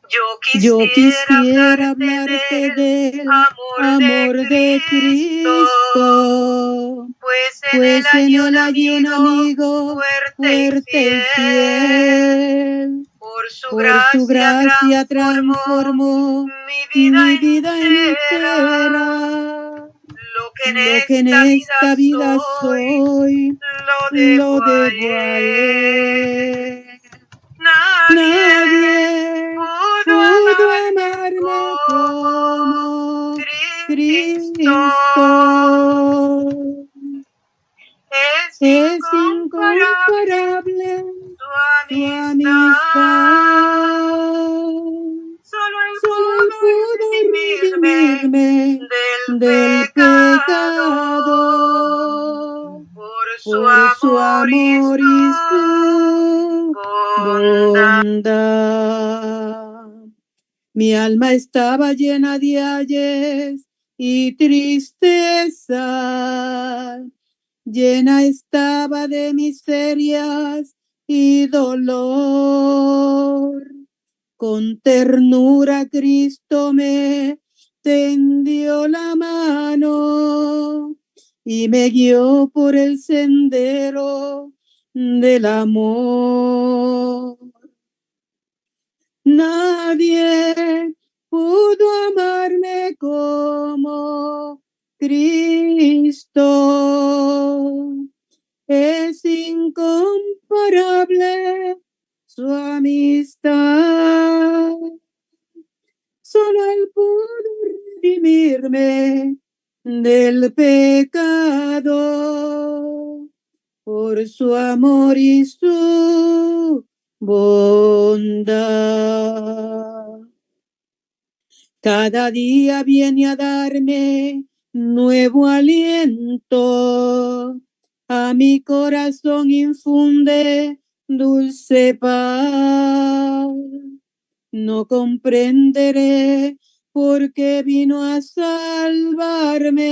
Yo quisiera hablarte del amor de Cristo, pues en él hay un amigo fuerte y fiel. Por su gracia transformó mi vida entera. Lo que en esta vida soy, lo debo a él. Nadie pudo amarme como Cristo. Es incomparable su amistad. Solo él pudo redimirme del pecado. Por su amor y su bondad. Mi alma estaba llena de ayes y tristeza. Llena estaba de miserias y dolor. Con ternura Cristo me tendió la mano y me guió por el sendero del amor. Nadie pudo amarme como Cristo. Es incomparable su amistad. Solo él pudo redimirme del pecado por su amor y su bondad. Cada día viene a darme nuevo aliento. A mi corazón infunde dulce paz. No comprenderé por qué vino a salvarme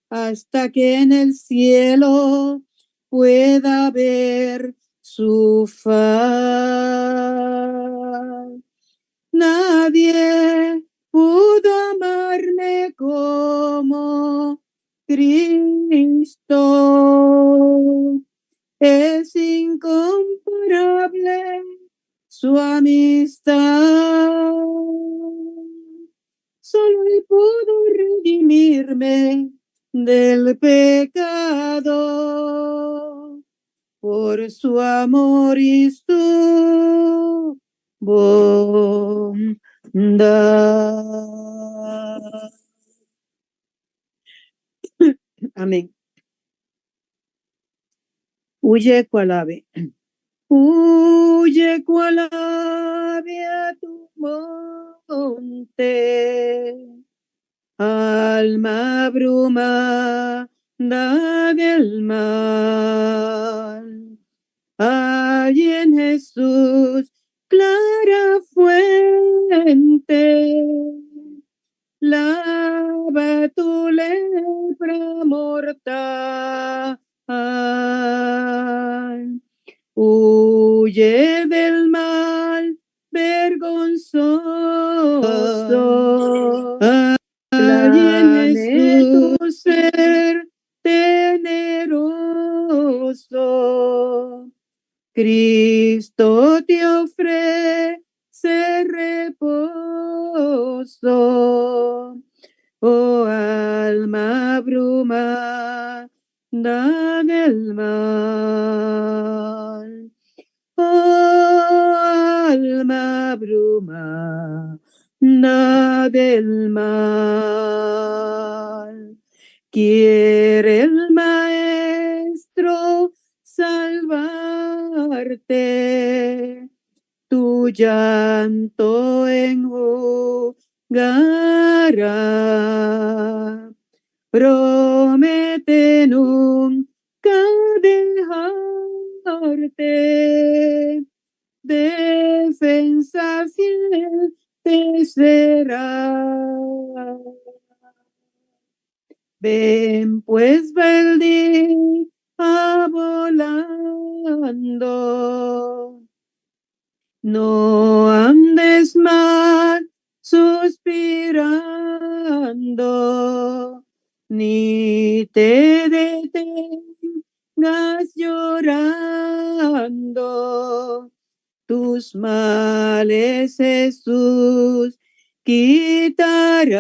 hasta que en el cielo pueda ver su faz. Nadie pudo amarme como Cristo. Es incomparable su amistad. Solo él pudo redimirme del pecado por su amor y su bondad. Amén. Huye cual ave. Huye cual ave a tu monte, alma bruma del mal. Allí en Jesús, clara fuente, lava tu lepra mortal. Huye del mal vergonzoso. Allí en Jesús tu ser teneroso. Cristo te ofrece reposo. Oh alma bruma del mal. Oh alma bruma del mal. Quiere el maestro salvarte, tu llanto enjugará. Promete nunca dejarte, defensa fiel te será. Ven pues va el día volando, no andes te detengas llorando, tus males Jesús quitará.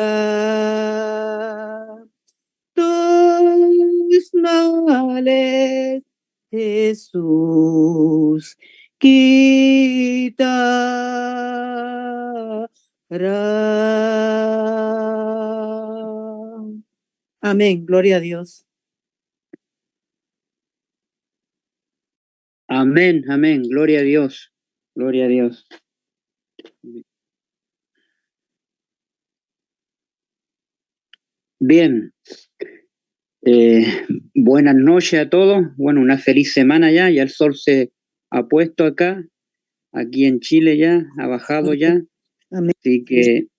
Tus males Jesús quitará. Amén, gloria a Dios. Amén, amén, gloria a Dios, gloria a Dios. Bien, buenas noches a todos. Bueno, una feliz semana ya el sol se ha puesto aquí en Chile ya, ha bajado ya. Amén. Así que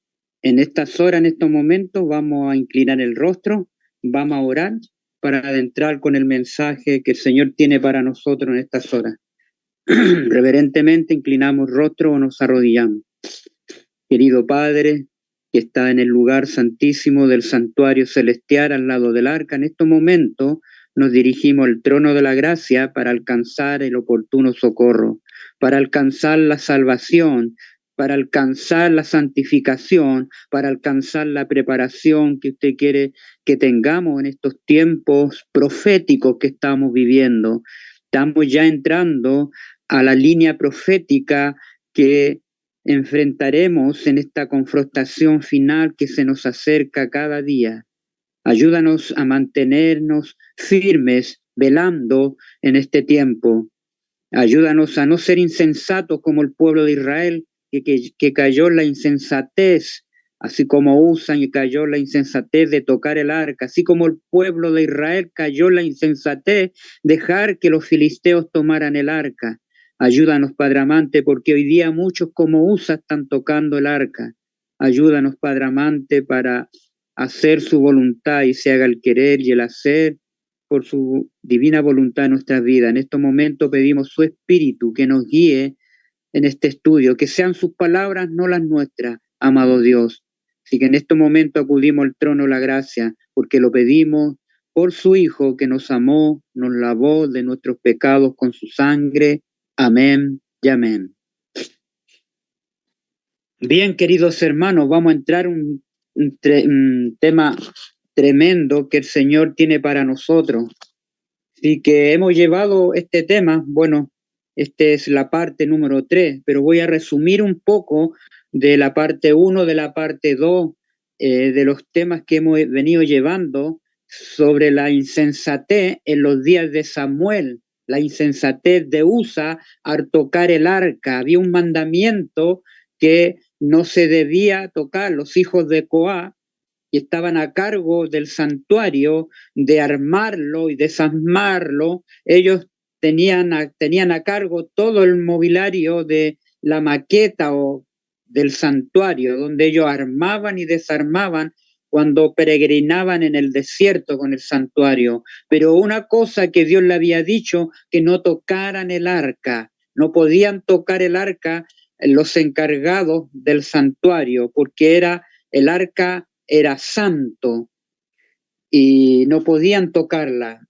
en estas horas, en estos momentos, vamos a inclinar el rostro, vamos a orar para adentrar con el mensaje que el Señor tiene para nosotros en estas horas. Reverentemente inclinamos rostro o nos arrodillamos. Querido Padre, que está en el lugar santísimo del santuario celestial al lado del arca, en estos momentos nos dirigimos al trono de la gracia para alcanzar el oportuno socorro, para alcanzar la salvación, para alcanzar la santificación, para alcanzar la preparación que usted quiere que tengamos en estos tiempos proféticos que estamos viviendo. Estamos ya entrando a la línea profética que enfrentaremos en esta confrontación final que se nos acerca cada día. Ayúdanos a mantenernos firmes, velando en este tiempo. Ayúdanos a no ser insensatos como el pueblo de Israel, que cayó en la insensatez, así como Usan y cayó en la insensatez de tocar el arca, así como el pueblo de Israel cayó en la insensatez de dejar que los filisteos tomaran el arca. Ayúdanos, Padre amante, porque hoy día muchos como Usa están tocando el arca. Ayúdanos, Padre amante, para hacer su voluntad y se haga el querer y el hacer por su divina voluntad en nuestra vida. En estos momentos pedimos su Espíritu que nos guíe en este estudio, que sean sus palabras, no las nuestras, amado Dios. Así que en estos momentos acudimos al trono de la gracia, porque lo pedimos por su Hijo que nos amó, nos lavó de nuestros pecados con su sangre. Amén y amén. Bien, queridos hermanos, vamos a entrar un tema tremendo que el Señor tiene para nosotros. Así que hemos llevado este tema, bueno, esta es la parte número 3, pero voy a resumir un poco de la parte 1, de la parte 2, de los temas que hemos venido llevando sobre la insensatez en los días de Samuel, la insensatez de Usa al tocar el arca. Había un mandamiento que no se debía tocar, los hijos de Coá, y estaban a cargo del santuario de armarlo y desarmarlo. Ellos tenían a cargo todo el mobiliario de la maqueta o del santuario, donde ellos armaban y desarmaban cuando peregrinaban en el desierto con el santuario. Pero una cosa que Dios le había dicho, que no tocaran el arca, no podían tocar el arca los encargados del santuario, porque el arca era santo y no podían tocarla.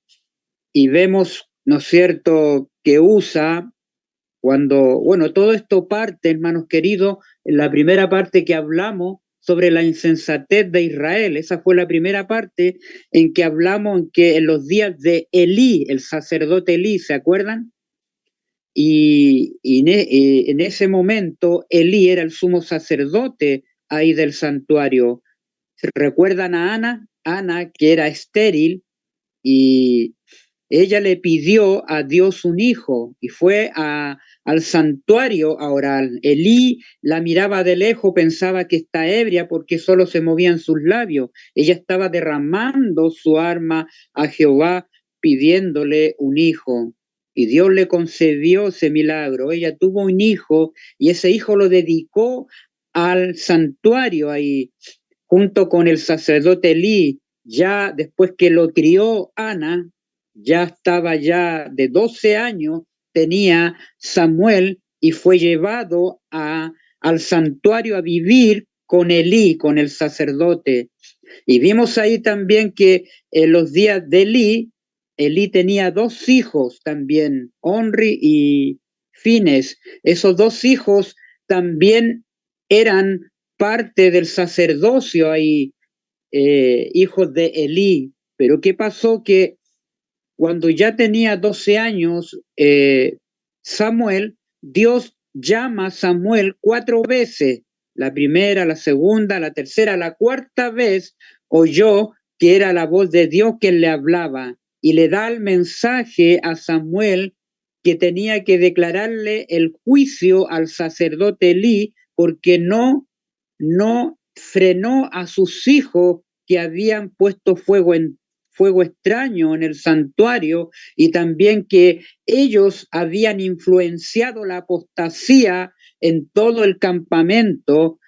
Y vemos, ¿no es cierto?, que Usa, cuando, bueno, todo esto parte, hermanos queridos, en la primera parte que hablamos sobre la insensatez de Israel. Esa fue la primera parte en que hablamos que en los días de Elí, el sacerdote Elí, ¿se acuerdan? Y en ese momento Elí era el sumo sacerdote ahí del santuario. ¿Recuerdan a Ana? Ana, que era estéril, y ella le pidió a Dios un hijo y fue al santuario a orar. Elí la miraba de lejos, pensaba que está ebria porque solo se movían sus labios. Ella estaba derramando su alma a Jehová pidiéndole un hijo. Y Dios le concedió ese milagro. Ella tuvo un hijo y ese hijo lo dedicó al santuario ahí, junto con el sacerdote Elí. Ya después que lo crió Ana, ya estaba ya de 12 años, tenía Samuel y fue llevado al santuario a vivir con Elí, con el sacerdote. Y vimos ahí también que en los días de Elí tenía 2 hijos también, Onri y Fines. Esos 2 hijos también eran parte del sacerdocio ahí, hijos de Elí. Pero ¿qué pasó? Que cuando ya tenía 12 años, Samuel, Dios llama a Samuel 4 veces. La primera, la segunda, la tercera, la cuarta vez oyó que era la voz de Dios quien le hablaba y le da el mensaje a Samuel que tenía que declararle el juicio al sacerdote Elí porque no frenó a sus hijos que habían puesto fuego extraño en el santuario y también que ellos habían influenciado la apostasía en todo el campamento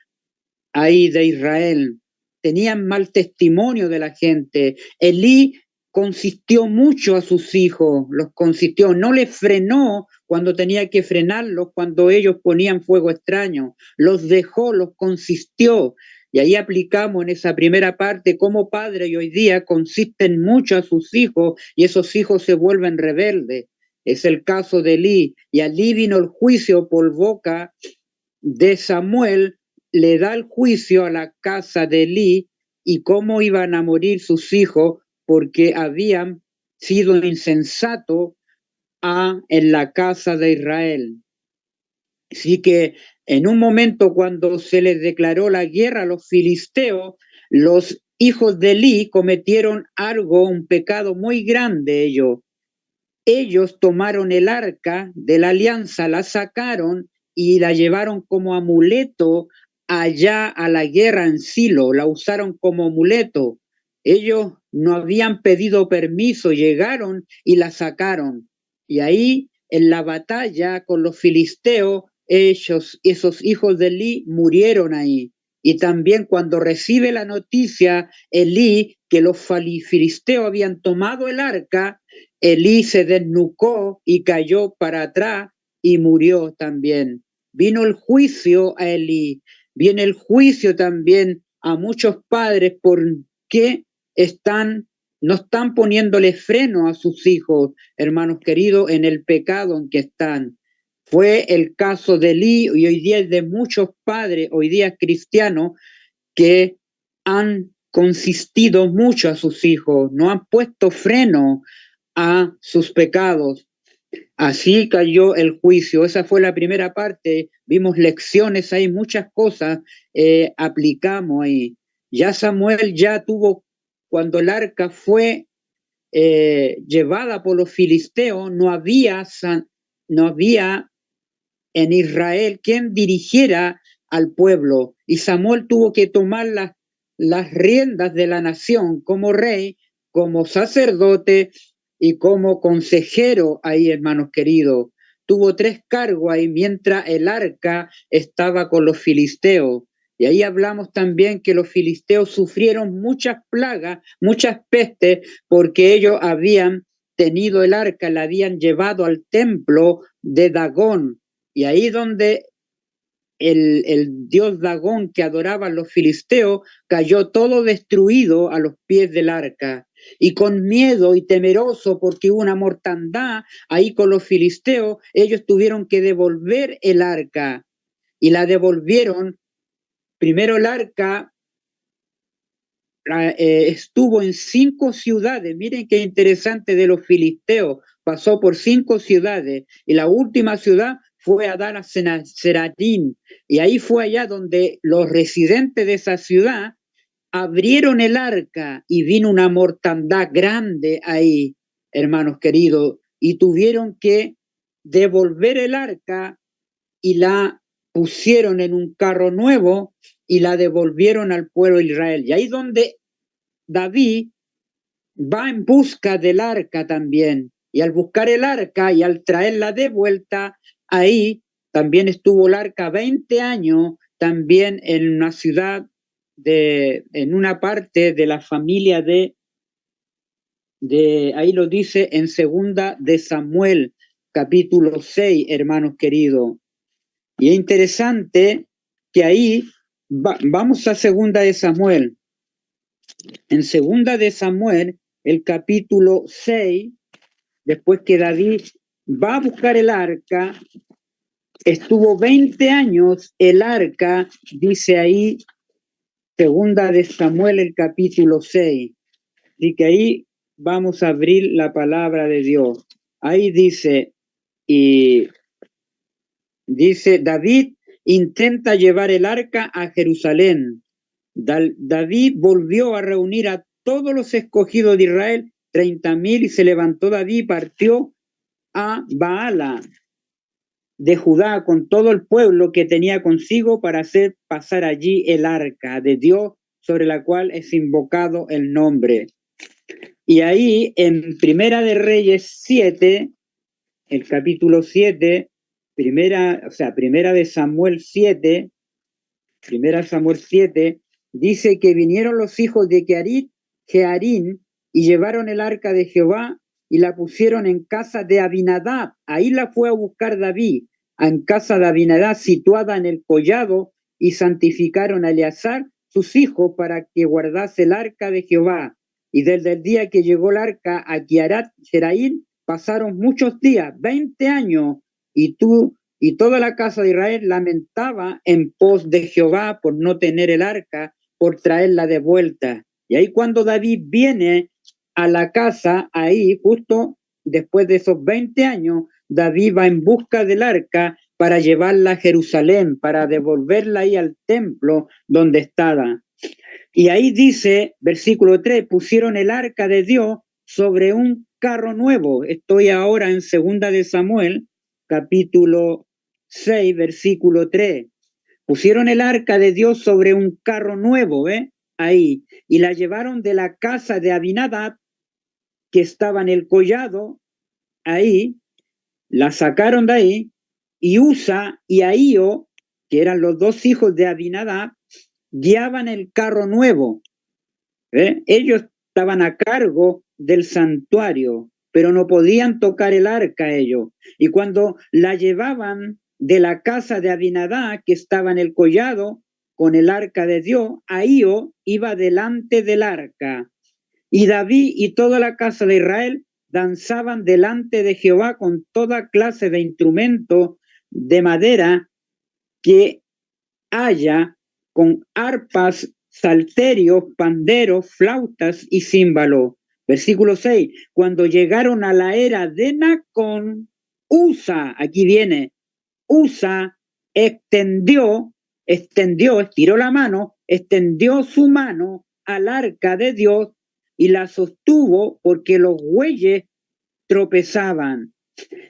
ahí de Israel. Tenían mal testimonio de la gente. Elí consistió mucho a sus hijos, los consistió, no les frenó cuando tenía que frenarlos, cuando ellos ponían fuego extraño, los dejó, los consistió. Y ahí aplicamos en esa primera parte cómo padres y hoy día consisten mucho a sus hijos y esos hijos se vuelven rebeldes. Es el caso de Elí. Y allí vino el juicio por boca de Samuel, le da el juicio a la casa de Elí y cómo iban a morir sus hijos porque habían sido insensatos en la casa de Israel. Así que en un momento cuando se les declaró la guerra a los filisteos, los hijos de Elí cometieron un pecado muy grande ellos. Ellos tomaron el arca de la alianza, la sacaron y la llevaron como amuleto allá a la guerra en Silo, la usaron como amuleto. Ellos no habían pedido permiso, llegaron y la sacaron. Y ahí en la batalla con los filisteos, esos hijos de Elí murieron ahí. Y también cuando recibe la noticia Elí que los filisteos habían tomado el arca, Elí se desnucó y cayó para atrás y murió también. Vino el juicio a Elí, viene el juicio también a muchos padres porque no están poniéndole freno a sus hijos, hermanos queridos, en el pecado en que están. Fue el caso de Elí y hoy día es de muchos padres, hoy día cristianos, que han consistido mucho a sus hijos, no han puesto freno a sus pecados. Así cayó el juicio. Esa fue la primera parte. Vimos lecciones ahí, muchas cosas aplicamos ahí. Ya Samuel ya tuvo, cuando el arca fue llevada por los filisteos, no había en Israel quien dirigiera al pueblo. Y Samuel tuvo que tomar las riendas de la nación como rey, como sacerdote y como consejero ahí, hermanos queridos. Tuvo 3 cargos ahí mientras el arca estaba con los filisteos. Y ahí hablamos también que los filisteos sufrieron muchas plagas, muchas pestes, porque ellos habían tenido el arca, la habían llevado al templo de Dagón. Y ahí donde el dios Dagón que adoraban los filisteos cayó todo destruido a los pies del arca. Y con miedo y temeroso porque hubo una mortandad ahí con los filisteos, ellos tuvieron que devolver el arca. Y la devolvieron. Primero el arca estuvo en 5 ciudades. Miren qué interesante de los filisteos. Pasó por 5 ciudades. Y la última ciudad fue Adán Seratín. Y ahí fue allá donde los residentes de esa ciudad abrieron el arca y vino una mortandad grande ahí, hermanos queridos. Y tuvieron que devolver el arca y la pusieron en un carro nuevo y la devolvieron al pueblo de Israel. Y ahí donde David va en busca del arca también. Y al buscar el arca y al traerla de vuelta, ahí también estuvo el arca 20 años, también en una ciudad, en una parte de la familia ahí lo dice en 2 de Samuel, capítulo 6, hermanos queridos. Y es interesante que ahí vamos a 2 de Samuel. en segunda de Samuel, el capítulo 6, después que David va a buscar el arca, estuvo 20 años el arca, dice ahí, segunda de Samuel, el capítulo 6. Así que ahí vamos a abrir la palabra de Dios. Ahí dice, y dice, David intenta llevar el arca a Jerusalén. David volvió a reunir a todos los escogidos de Israel, 30,000, y se levantó David y partió a Baala de Judá con todo el pueblo que tenía consigo para hacer pasar allí el arca de Dios, sobre la cual es invocado el nombre. Y ahí en Primera de Reyes 7, el capítulo 7, primera de Samuel 7, primera Samuel 7, dice que vinieron los hijos de Jearín y llevaron el arca de Jehová y la pusieron en casa de Abinadab. Ahí la fue a buscar David, en casa de Abinadab, situada en el collado, y santificaron a Eleazar, sus hijos, para que guardase el arca de Jehová. Y desde el día que llegó el arca a Kiarat Jeraín, pasaron muchos días, 20 años, y toda la casa de Israel lamentaba en pos de Jehová por no tener el arca, por traerla de vuelta. Y ahí cuando David viene a la casa, ahí justo después de esos 20 años, David va en busca del arca para llevarla a Jerusalén, para devolverla ahí al templo donde estaba. Y ahí dice, versículo 3, pusieron el arca de Dios sobre un carro nuevo. Estoy ahora en segunda de Samuel, capítulo 6, versículo 3. Pusieron el arca de Dios sobre un carro nuevo, ahí, y la llevaron de la casa de Abinadab, que estaba en el collado, ahí, la sacaron de ahí, y Usa y Ahío, que eran los dos hijos de Abinadab, guiaban el carro nuevo. Ellos estaban a cargo del santuario, pero no podían tocar el arca ellos. Y cuando la llevaban de la casa de Abinadab, que estaba en el collado, con el arca de Dios, Ahío iba delante del arca. Y David y toda la casa de Israel danzaban delante de Jehová con toda clase de instrumentos de madera que haya, con arpas, salterios, panderos, flautas y címbalos. Versículo 6, cuando llegaron a la era de Nacón, Usa, aquí viene, Usa estiró la mano, extendió su mano al arca de Dios y la sostuvo porque los bueyes tropezaban.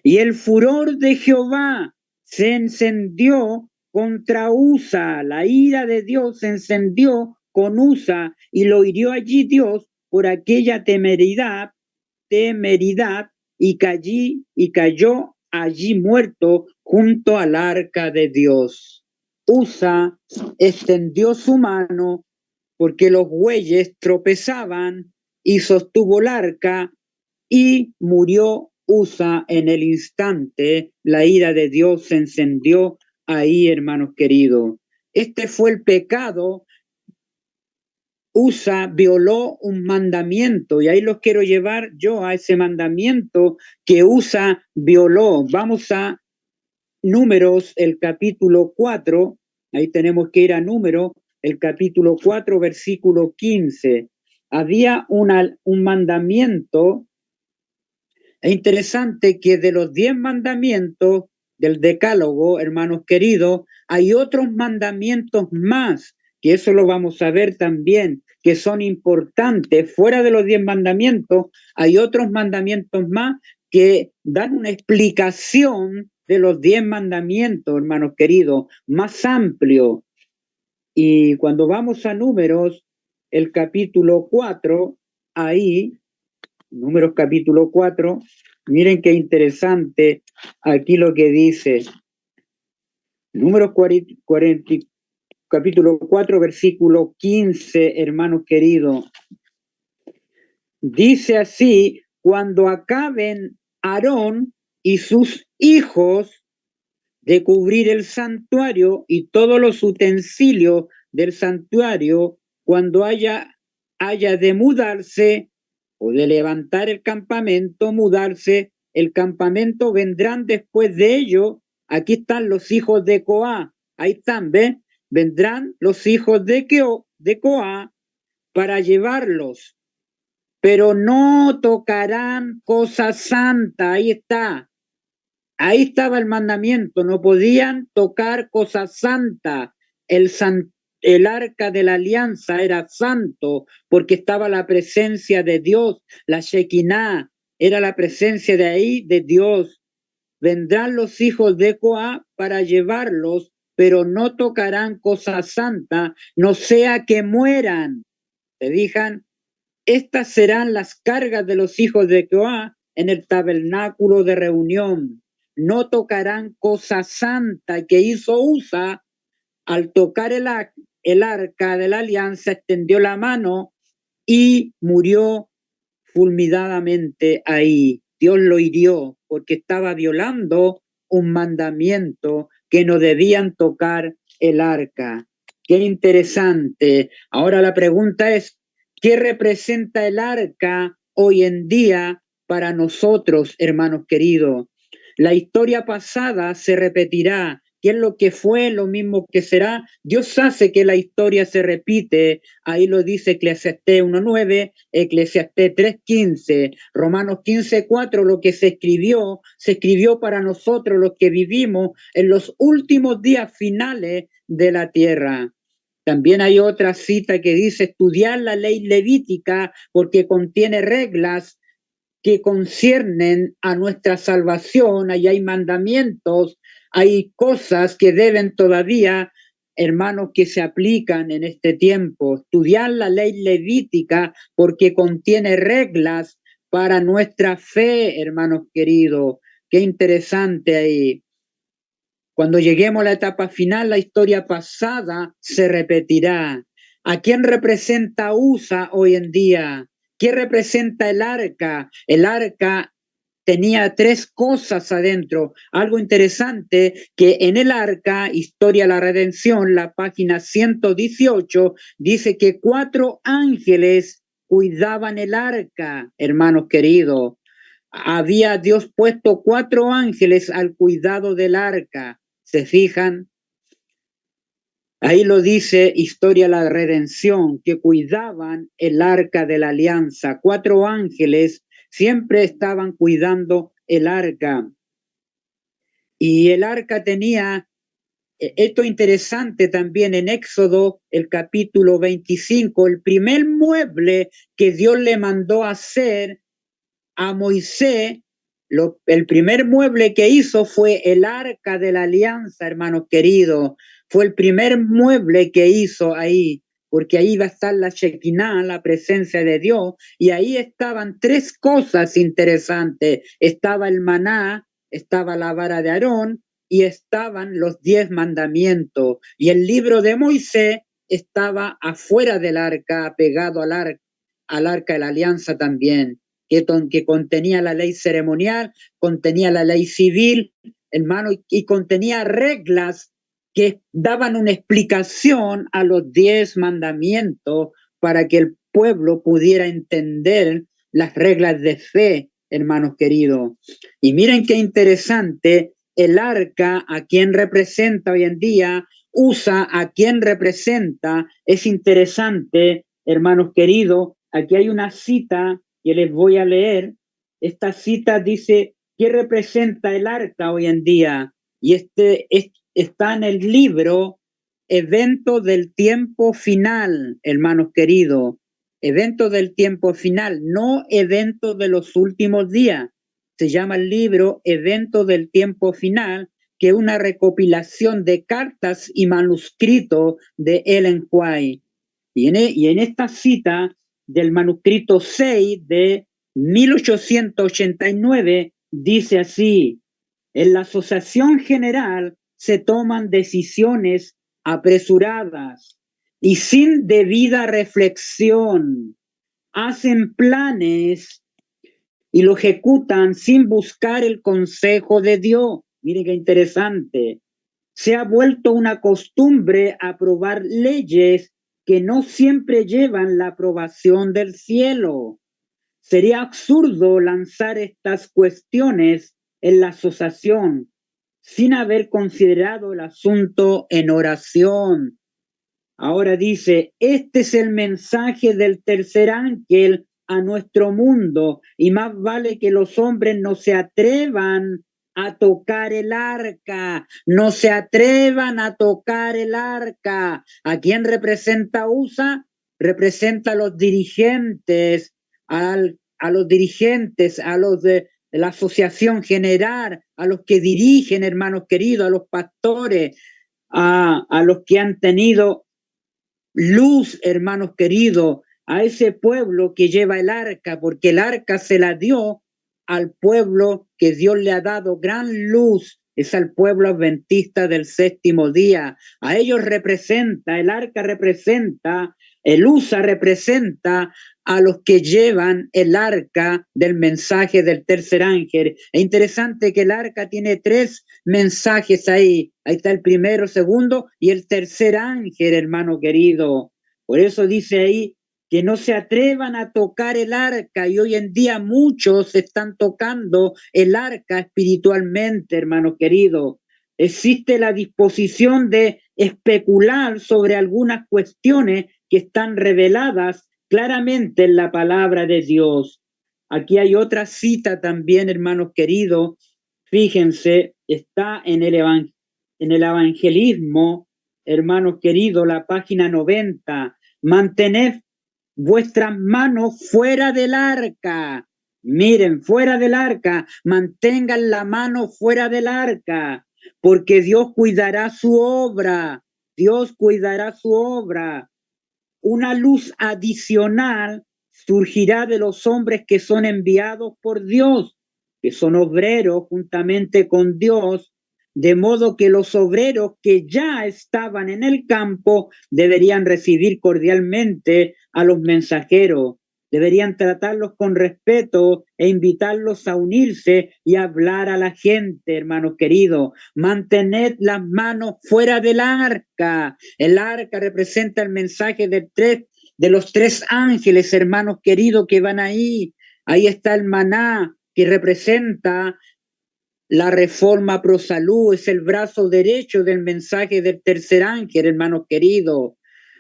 Y el furor de Jehová se encendió contra Usa, la ira de Dios se encendió con Usa y lo hirió allí Dios por aquella temeridad, y cayó allí muerto junto al arca de Dios. Usa extendió su mano porque los bueyes tropezaban y sostuvo el arca y murió Usa en el instante. La ira de Dios se encendió ahí, hermanos queridos. Este fue el pecado. Usa violó un mandamiento y ahí los quiero llevar yo a ese mandamiento que Usa violó. Vamos a Números, el capítulo 4, ahí tenemos que ir a Números, el capítulo 4, versículo 15. Había un mandamiento. Es interesante que de los 10 mandamientos del Decálogo, hermanos queridos, hay otros mandamientos más, que eso lo vamos a ver también, que son importantes. Fuera de los 10 mandamientos, hay otros mandamientos más que dan una explicación de los 10 mandamientos, hermanos queridos, más amplio. Y cuando vamos a Números, el capítulo 4, ahí, Números capítulo 4, miren qué interesante aquí lo que dice. Números 40, capítulo 4, versículo 15, hermanos queridos. Dice así, cuando acaben Aarón y sus hijos de cubrir el santuario y todos los utensilios del santuario, cuando haya haya de mudarse o de levantar el campamento, mudarse, el campamento vendrán después de ello. Aquí están los hijos de Coá, ahí están, ¿ves? Vendrán los hijos de Coá para llevarlos, pero no tocarán cosa santa, ahí está. Ahí estaba el mandamiento, no podían tocar cosa santa. El arca de la alianza era santo porque estaba la presencia de Dios, la Shekinah, era la presencia de ahí de Dios. Vendrán los hijos de Coá para llevarlos, pero no tocarán cosa santa, no sea que mueran. ¿Se fijan? Estas serán las cargas de los hijos de Coá en el tabernáculo de reunión. No tocarán cosa santa que hizo Usa. Al tocar el arca de la alianza, extendió la mano y murió fulminadamente ahí. Dios lo hirió porque estaba violando un mandamiento que no debían tocar el arca. Qué interesante. Ahora la pregunta es, ¿qué representa el arca hoy en día para nosotros, hermanos queridos? La historia pasada se repetirá. ¿Qué es lo que fue? Lo mismo que será. Dios hace que la historia se repite. Ahí lo dice Eclesiastés 1:9, Eclesiastés 3:15, Romanos 15:4. Lo que se escribió para nosotros los que vivimos en los últimos días finales de la tierra. También hay otra cita que dice estudiar la ley levítica porque contiene reglas que conciernen a nuestra salvación. Ahí hay mandamientos, hay cosas que deben todavía, hermanos, que se aplican en este tiempo. Estudiar la ley levítica porque contiene reglas para nuestra fe, hermanos queridos. Qué interesante ahí. Cuando lleguemos a la etapa final, la historia pasada se repetirá. ¿A quién representa USA hoy en día? ¿Qué representa el arca? El arca tenía tres cosas adentro. Algo interesante, que en el arca, Historia de la Redención, la página 118, dice que 4 ángeles cuidaban el arca, hermanos queridos. Había Dios puesto 4 ángeles al cuidado del arca. ¿Se fijan? Ahí lo dice Historia de la Redención, que cuidaban el arca de la alianza. 4 ángeles siempre estaban cuidando el arca. Y el arca tenía, esto interesante también en Éxodo, el capítulo 25, el primer mueble que Dios le mandó a hacer a Moisés, el primer mueble que hizo fue el arca de la alianza, hermanos queridos. Fue el primer mueble que hizo ahí, porque ahí va a estar la Shekinah, la presencia de Dios, y ahí estaban 3 cosas interesantes. Estaba el maná, estaba la vara de Aarón, y estaban los 10 mandamientos. Y el libro de Moisés estaba afuera del arca, pegado al arca de la alianza también. Que contenía la ley ceremonial, contenía la ley civil, hermano, y contenía reglas que daban una explicación a los 10 mandamientos para que el pueblo pudiera entender las reglas de fe, hermanos queridos. Y miren qué interesante, el arca, a quien representa hoy en día, USA, a quien representa, es interesante, hermanos queridos. Aquí hay una cita que les voy a leer. Esta cita dice, ¿qué representa el arca hoy en día? Y está en el libro Evento del Tiempo Final, hermanos queridos. Evento del Tiempo Final, no evento de los últimos días. Se llama el libro Evento del Tiempo Final, que es una recopilación de cartas y manuscritos de Ellen White. Y en esta cita del manuscrito 6 de 1889 dice así: en la Asociación General se toman decisiones apresuradas y sin debida reflexión. Hacen planes y lo ejecutan sin buscar el consejo de Dios. Miren qué interesante. Se ha vuelto una costumbre aprobar leyes que no siempre llevan la aprobación del cielo. Sería absurdo lanzar estas cuestiones en la asociación sin haber considerado el asunto en oración. Ahora dice, este es el mensaje del tercer ángel a nuestro mundo, y más vale que los hombres no se atrevan a tocar el arca, no se atrevan a tocar el arca. ¿A quién representa USA? Representa a los dirigentes, a los dirigentes, a los de la asociación general, a los que dirigen, hermanos queridos, a los pastores, a los que han tenido luz, hermanos queridos, a ese pueblo que lleva el arca, porque el arca se la dio al pueblo que Dios le ha dado gran luz, es al pueblo adventista del séptimo día. A ellos representa, el arca representa, el USA representa a los que llevan el arca del mensaje del tercer ángel. Es interesante que el arca tiene 3 mensajes ahí. Ahí está el primero, segundo y el tercer ángel, hermano querido. Por eso dice ahí que no se atrevan a tocar el arca, y hoy en día muchos están tocando el arca espiritualmente, hermano querido. Existe la disposición de especular sobre algunas cuestiones que están reveladas claramente en la palabra de Dios. Aquí hay otra cita también, hermanos queridos. Fíjense, está en el evangelismo, hermanos queridos, la página 90. Mantened vuestras manos fuera del arca. Miren, fuera del arca. Mantengan la mano fuera del arca, porque Dios cuidará su obra. Dios cuidará su obra. Una luz adicional surgirá de los hombres que son enviados por Dios, que son obreros juntamente con Dios, de modo que los obreros que ya estaban en el campo deberían recibir cordialmente a los mensajeros, deberían tratarlos con respeto e invitarlos a unirse y hablar a la gente, hermanos queridos. Mantened las manos fuera del arca. El arca representa el mensaje de los 3 ángeles, hermanos queridos, que van ahí. Ahí está el maná, que representa la reforma pro salud, es el brazo derecho del mensaje del tercer ángel, hermanos queridos.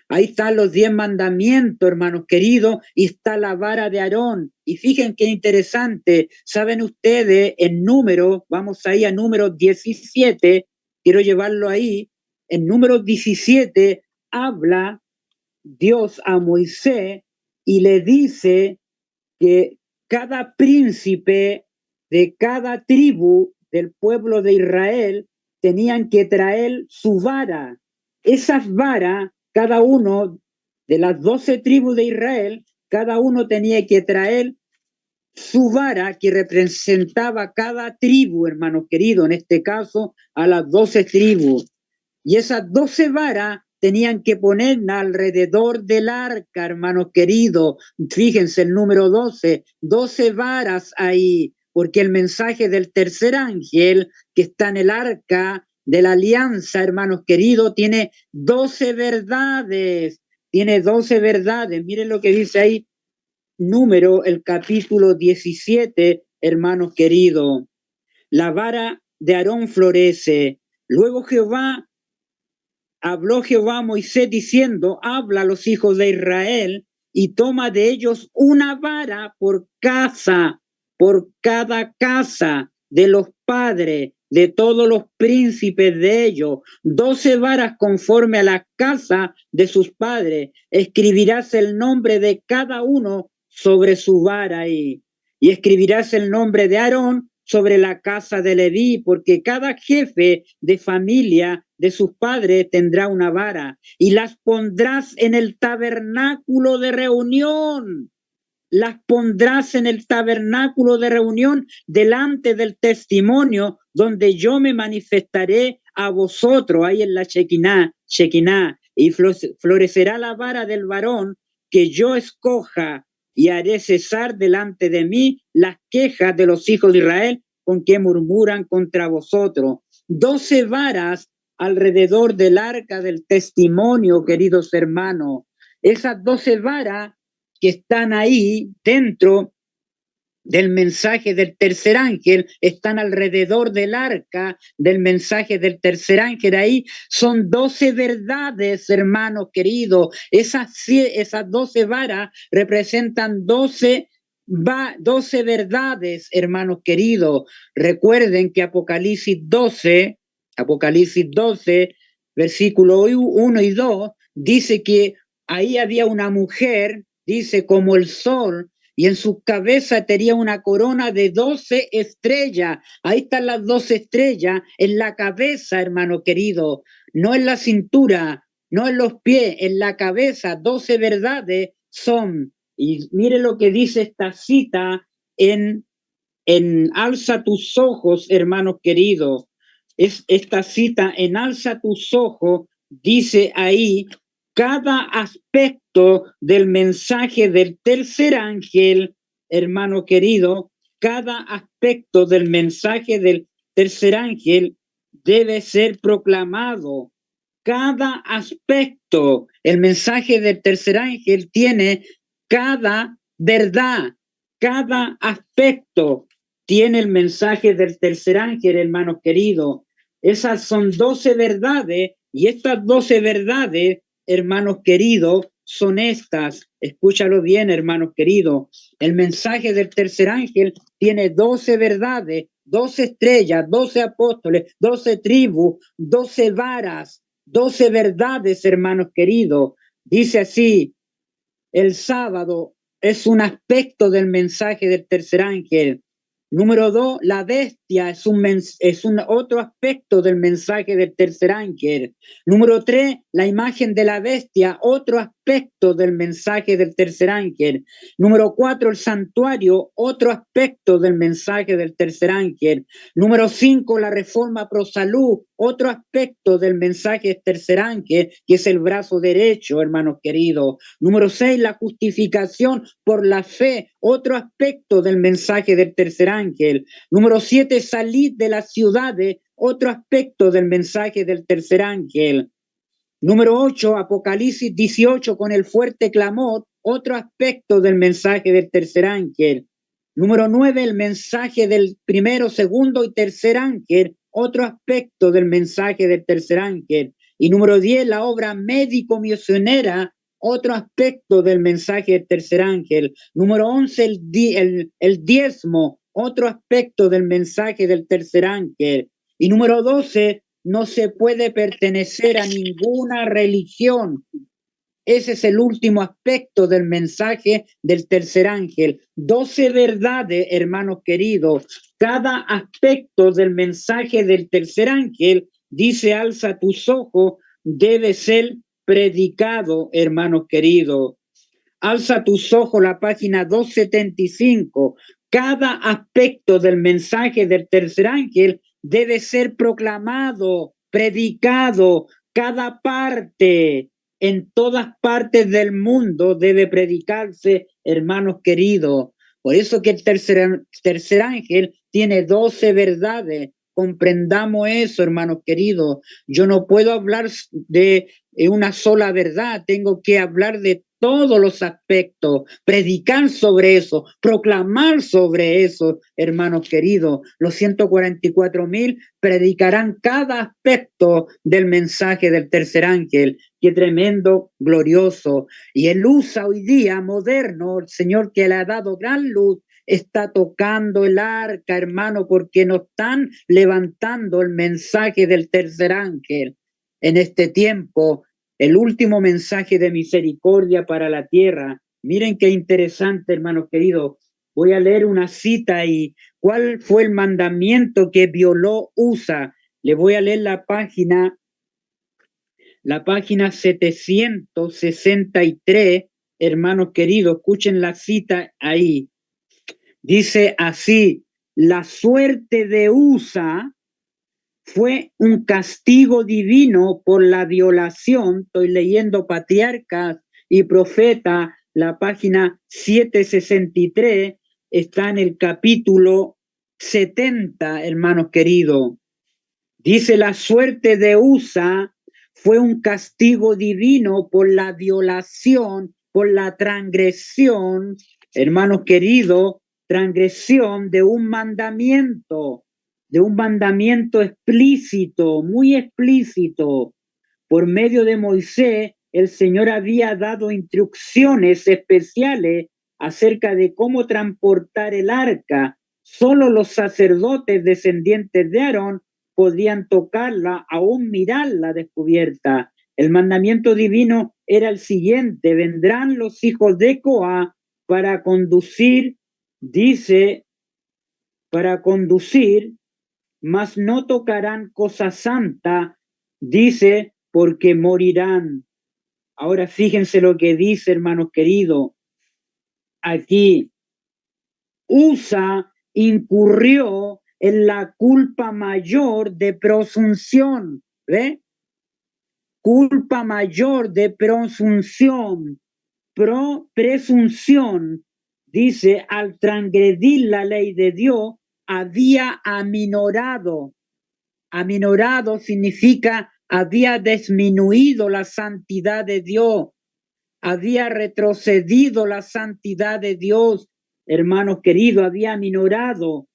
Ahí están los 10 mandamientos, hermanos queridos, y está la vara de Aarón. Y fíjense qué interesante, saben ustedes, en número, vamos ahí a número 17, quiero llevarlo ahí, en número 17 habla Dios a Moisés y le dice que cada príncipe de cada tribu del pueblo de Israel tenían que traer su vara. Esas varas, cada uno de las 12 tribus de Israel, cada uno tenía que traer su vara que representaba cada tribu, hermanos queridos, en este caso a las 12 tribus. Y esas 12 varas tenían que ponerla alrededor del arca, hermanos queridos. Fíjense el número 12, 12 varas ahí, porque el mensaje del tercer ángel que está en el arca de la alianza, hermanos queridos, tiene 12 verdades. Tiene 12 verdades. Miren lo que dice ahí, número, el capítulo 17, hermanos queridos. La vara de Aarón florece. Luego habló Jehová a Moisés diciendo, habla a los hijos de Israel y toma de ellos una vara por casa, por cada casa de los padres, de todos los príncipes de ellos, 12 varas conforme a la casa de sus padres. Escribirás el nombre de cada uno sobre su vara y escribirás el nombre de Aarón sobre la casa de Leví, porque cada jefe de familia de sus padres tendrá una vara, y las pondrás en el tabernáculo de reunión. Las pondrás en el tabernáculo de reunión delante del testimonio, donde yo me manifestaré a vosotros, ahí en la Shekinah, y florecerá la vara del varón que yo escoja, y haré cesar delante de mí las quejas de los hijos de Israel con que murmuran contra vosotros. 12 varas alrededor del arca del testimonio, queridos hermanos. esas 12 varas que están ahí dentro del mensaje del tercer ángel, están alrededor del arca del mensaje del tercer ángel. Ahí son 12 verdades, hermanos queridos. Esas 12 varas representan 12 verdades, hermanos queridos. Recuerden que Apocalipsis 12, versículo 1 y 2, dice que ahí había una mujer, dice, como el sol, y en su cabeza tenía una corona de 12 estrellas. Ahí están las 12 estrellas en la cabeza, hermano querido, no en la cintura, no en los pies, en la cabeza. 12 verdades son. Y mire lo que dice esta cita en Alza tus ojos, hermanos queridos. Es esta cita en Alza tus ojos, dice ahí, cada aspecto del mensaje del tercer ángel, hermano querido, cada aspecto del mensaje del tercer ángel debe ser proclamado. Cada aspecto, el mensaje del tercer ángel tiene cada verdad, cada aspecto tiene el mensaje del tercer ángel, hermanos queridos. Esas son 12 verdades, y estas 12 verdades, hermanos queridos, son estas. Escúchalo bien, hermanos queridos. El mensaje del tercer ángel tiene 12 verdades, 12 estrellas, 12 apóstoles, 12 tribus, 12 varas, 12 verdades, hermanos queridos. Dice así, el sábado es un aspecto del mensaje del tercer ángel. Número 2, la bestia es un otro aspecto del mensaje del tercer ángel. Número 3, la imagen de la bestia, otro aspecto del mensaje del tercer ángel. Número 4, el santuario, otro aspecto del mensaje del tercer ángel. Número 5, la reforma pro salud, otro aspecto del mensaje del tercer ángel, que es el brazo derecho, hermanos queridos. Número 6, la justificación por la fe, otro aspecto del mensaje del tercer ángel. Número 7, salid de las ciudades, otro aspecto del mensaje del tercer ángel. Número 8, Apocalipsis 18, con el fuerte clamor, otro aspecto del mensaje del tercer ángel. Número 9, el mensaje del primero, segundo y tercer ángel, otro aspecto del mensaje del tercer ángel. Y número 10, la obra médico-misionera, otro aspecto del mensaje del tercer ángel. Número 11, el diezmo, otro aspecto del mensaje del tercer ángel. Y número 12, no se puede pertenecer a ninguna religión. Ese es el último aspecto del mensaje del tercer ángel. 12 verdades, hermanos queridos. Cada aspecto del mensaje del tercer ángel, dice, alza tus ojos, debe ser predicado, hermanos queridos. Alza tus ojos, la página 275. Cada aspecto del mensaje del tercer ángel debe ser proclamado, predicado, cada parte, en todas partes del mundo debe predicarse, hermanos queridos. Por eso que el tercer ángel tiene 12 verdades. Comprendamos eso, hermanos queridos. Yo no puedo hablar de una sola verdad, tengo que hablar de todos los aspectos, predicar sobre eso, proclamar sobre eso, hermanos queridos. Los 144,000 predicarán cada aspecto del mensaje del tercer ángel. Qué tremendo, glorioso. Y él usa hoy día, moderno, el Señor que le ha dado gran luz, está tocando el arca, hermano, porque no están levantando el mensaje del tercer ángel. En este tiempo, el último mensaje de misericordia para la tierra. Miren qué interesante, hermanos queridos. Voy a leer una cita y ¿cuál fue el mandamiento que violó Usa? Le voy a leer la página 763, hermanos queridos. Escuchen la cita ahí. Dice así, la suerte de Usa fue un castigo divino por la violación. Estoy leyendo Patriarcas y Profeta, la página 763, está en el capítulo 70, hermanos queridos. Dice, la suerte de Usa fue un castigo divino por la violación, por la transgresión, hermanos queridos, transgresión de un mandamiento explícito, muy explícito. Por medio de Moisés, el Señor había dado instrucciones especiales acerca de cómo transportar el arca. Solo los sacerdotes descendientes de Aarón podían tocarla, aún mirarla descubierta. El mandamiento divino era el siguiente: vendrán los hijos de Coa para conducir, dice, para conducir, mas no tocarán cosa santa, dice, porque morirán. Ahora fíjense lo que dice, hermanos queridos. Aquí Usa incurrió en la culpa mayor de presunción, ¿ve? Culpa mayor de presunción, presunción, dice, al transgredir la ley de Dios, había aminorado. Aminorado significa había disminuido la santidad de Dios, había retrocedido la santidad de Dios, hermanos queridos, había aminorado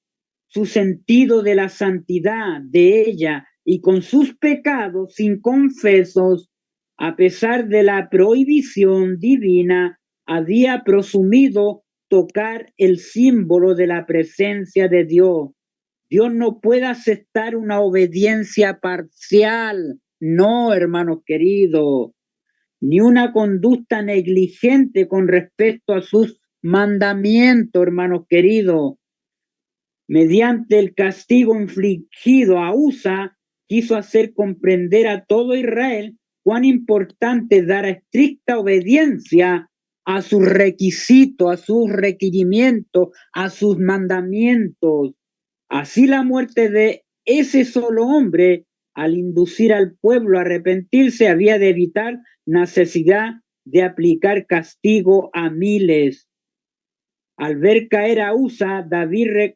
su sentido de la santidad de ella, y con sus pecados inconfesos, a pesar de la prohibición divina, había presumido tocar el símbolo de la presencia de Dios. Dios no puede aceptar una obediencia parcial, no, hermanos queridos, ni una conducta negligente con respecto a sus mandamientos, hermanos queridos. Mediante el castigo infligido a Usa, quiso hacer comprender a todo Israel cuán importante es dar estricta obediencia a sus requisitos, a sus requerimientos, a sus mandamientos. Así la muerte de ese solo hombre, al inducir al pueblo a arrepentirse, había de evitar necesidad de aplicar castigo a miles. Al ver caer a Usa, David,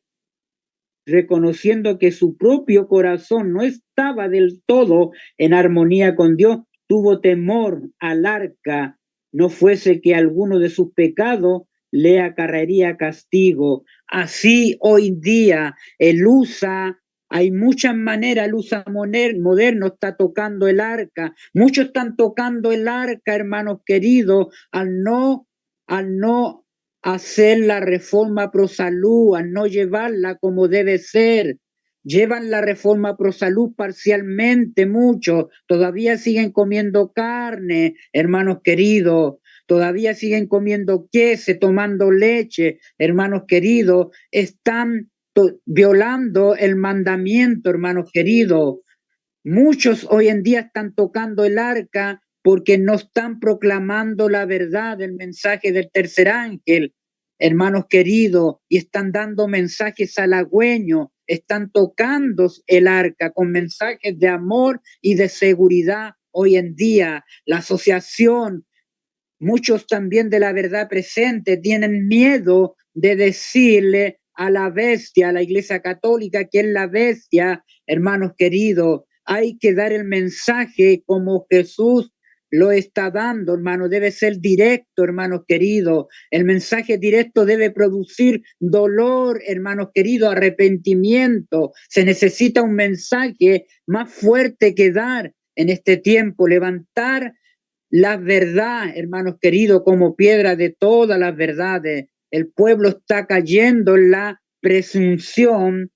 reconociendo que su propio corazón no estaba del todo en armonía con Dios, tuvo temor al arca, no fuese que alguno de sus pecados le acarrearía castigo. Así hoy día el USA, hay muchas maneras, el USA moderno está tocando el arca, muchos están tocando el arca, hermanos queridos, al no hacer la reforma pro salud, al no llevarla como debe ser. Llevan la reforma pro salud parcialmente, muchos. Todavía siguen comiendo carne, hermanos queridos. Todavía siguen comiendo queso, tomando leche, hermanos queridos. Están violando el mandamiento, hermanos queridos. Muchos hoy en día están tocando el arca porque no están proclamando la verdad del mensaje del tercer ángel, hermanos queridos, y están dando mensajes halagüeños, están tocando el arca con mensajes de amor y de seguridad. Hoy en día la asociación, muchos también de la verdad presente, tienen miedo de decirle a la bestia, a la Iglesia Católica, que es la bestia, hermanos queridos. Hay que dar el mensaje como Jesús lo está dando, hermano. Debe ser directo, hermanos queridos. El mensaje directo debe producir dolor, hermanos queridos, arrepentimiento. Se necesita un mensaje más fuerte que dar en este tiempo, levantar la verdad, hermanos queridos, como piedra de todas las verdades. El pueblo está cayendo en la presunción,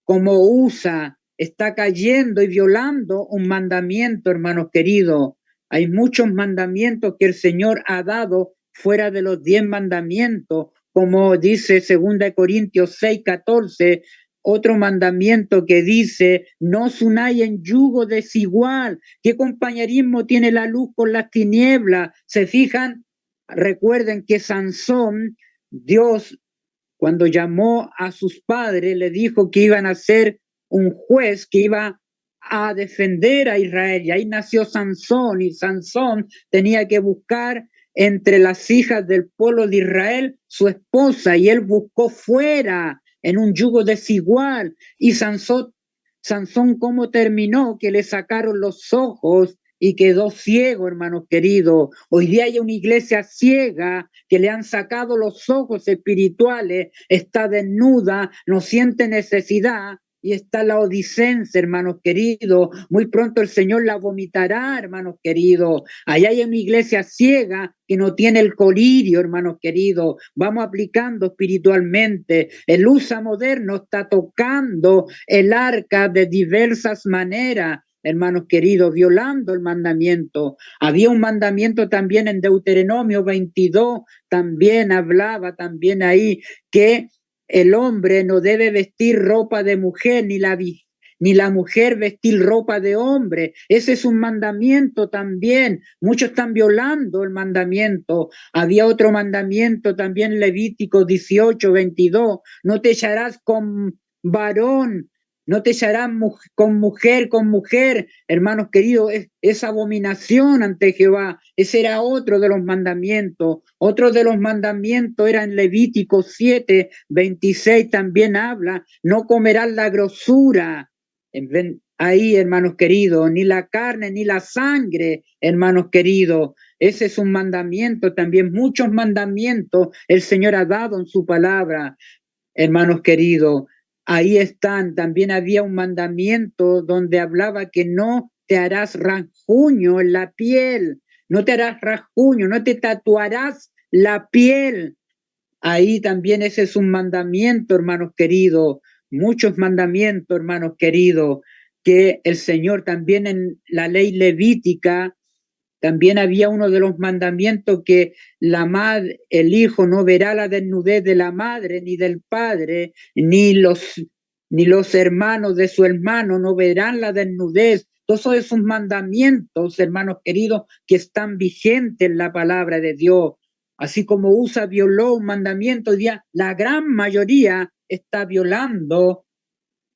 como USA, está cayendo y violando un mandamiento, hermanos queridos. Hay muchos mandamientos que el Señor ha dado fuera de los 10 mandamientos, como dice 2 Corintios 6:14, otro mandamiento que dice, no os unáis en yugo desigual. ¿Qué compañerismo tiene la luz con las tinieblas? ¿Se fijan? Recuerden que Sansón, Dios, cuando llamó a sus padres, le dijo que iban a ser un juez que iba a defender a Israel. Y ahí nació Sansón, y Sansón tenía que buscar entre las hijas del pueblo de Israel su esposa, y él buscó fuera en un yugo desigual. Y Sansón, ¿cómo terminó? Que le sacaron los ojos y quedó ciego, hermanos queridos. Hoy día hay una iglesia ciega que le han sacado los ojos espirituales, está desnuda, no siente necesidad. Y está la odicense, hermanos queridos. Muy pronto el Señor la vomitará, hermanos queridos. Allá hay una iglesia ciega que no tiene el colirio, hermanos queridos. Vamos aplicando espiritualmente. El USA moderno está tocando el arca de diversas maneras, hermanos queridos, violando el mandamiento. Había un mandamiento también en Deuteronomio 22, también hablaba también ahí que el hombre no debe vestir ropa de mujer, ni la mujer vestir ropa de hombre. Ese es un mandamiento también. Muchos están violando el mandamiento. Había otro mandamiento también, Levítico 18, 22. No te echarás con varón, no te echarás con mujer, hermanos queridos, es abominación ante Jehová. Ese era otro de los mandamientos. Otro de los mandamientos era en Levítico 7, 26, también habla, no comerás la grosura. Ahí, hermanos queridos, ni la carne, ni la sangre, hermanos queridos. Ese es un mandamiento también. Muchos mandamientos el Señor ha dado en su palabra, hermanos queridos. Ahí están, también había un mandamiento donde hablaba que no te harás rasguño en la piel, no te harás rasguño, no te tatuarás la piel. Ahí también ese es un mandamiento, hermanos queridos, muchos mandamientos, hermanos queridos, que el Señor también en la ley levítica, también había uno de los mandamientos que el hijo no verá la desnudez de la madre ni del padre, ni los hermanos de su hermano no verán la desnudez. Todos esos mandamientos, hermanos queridos, que están vigentes en la palabra de Dios. Así como USA violó un mandamiento, hoy día la gran mayoría está violando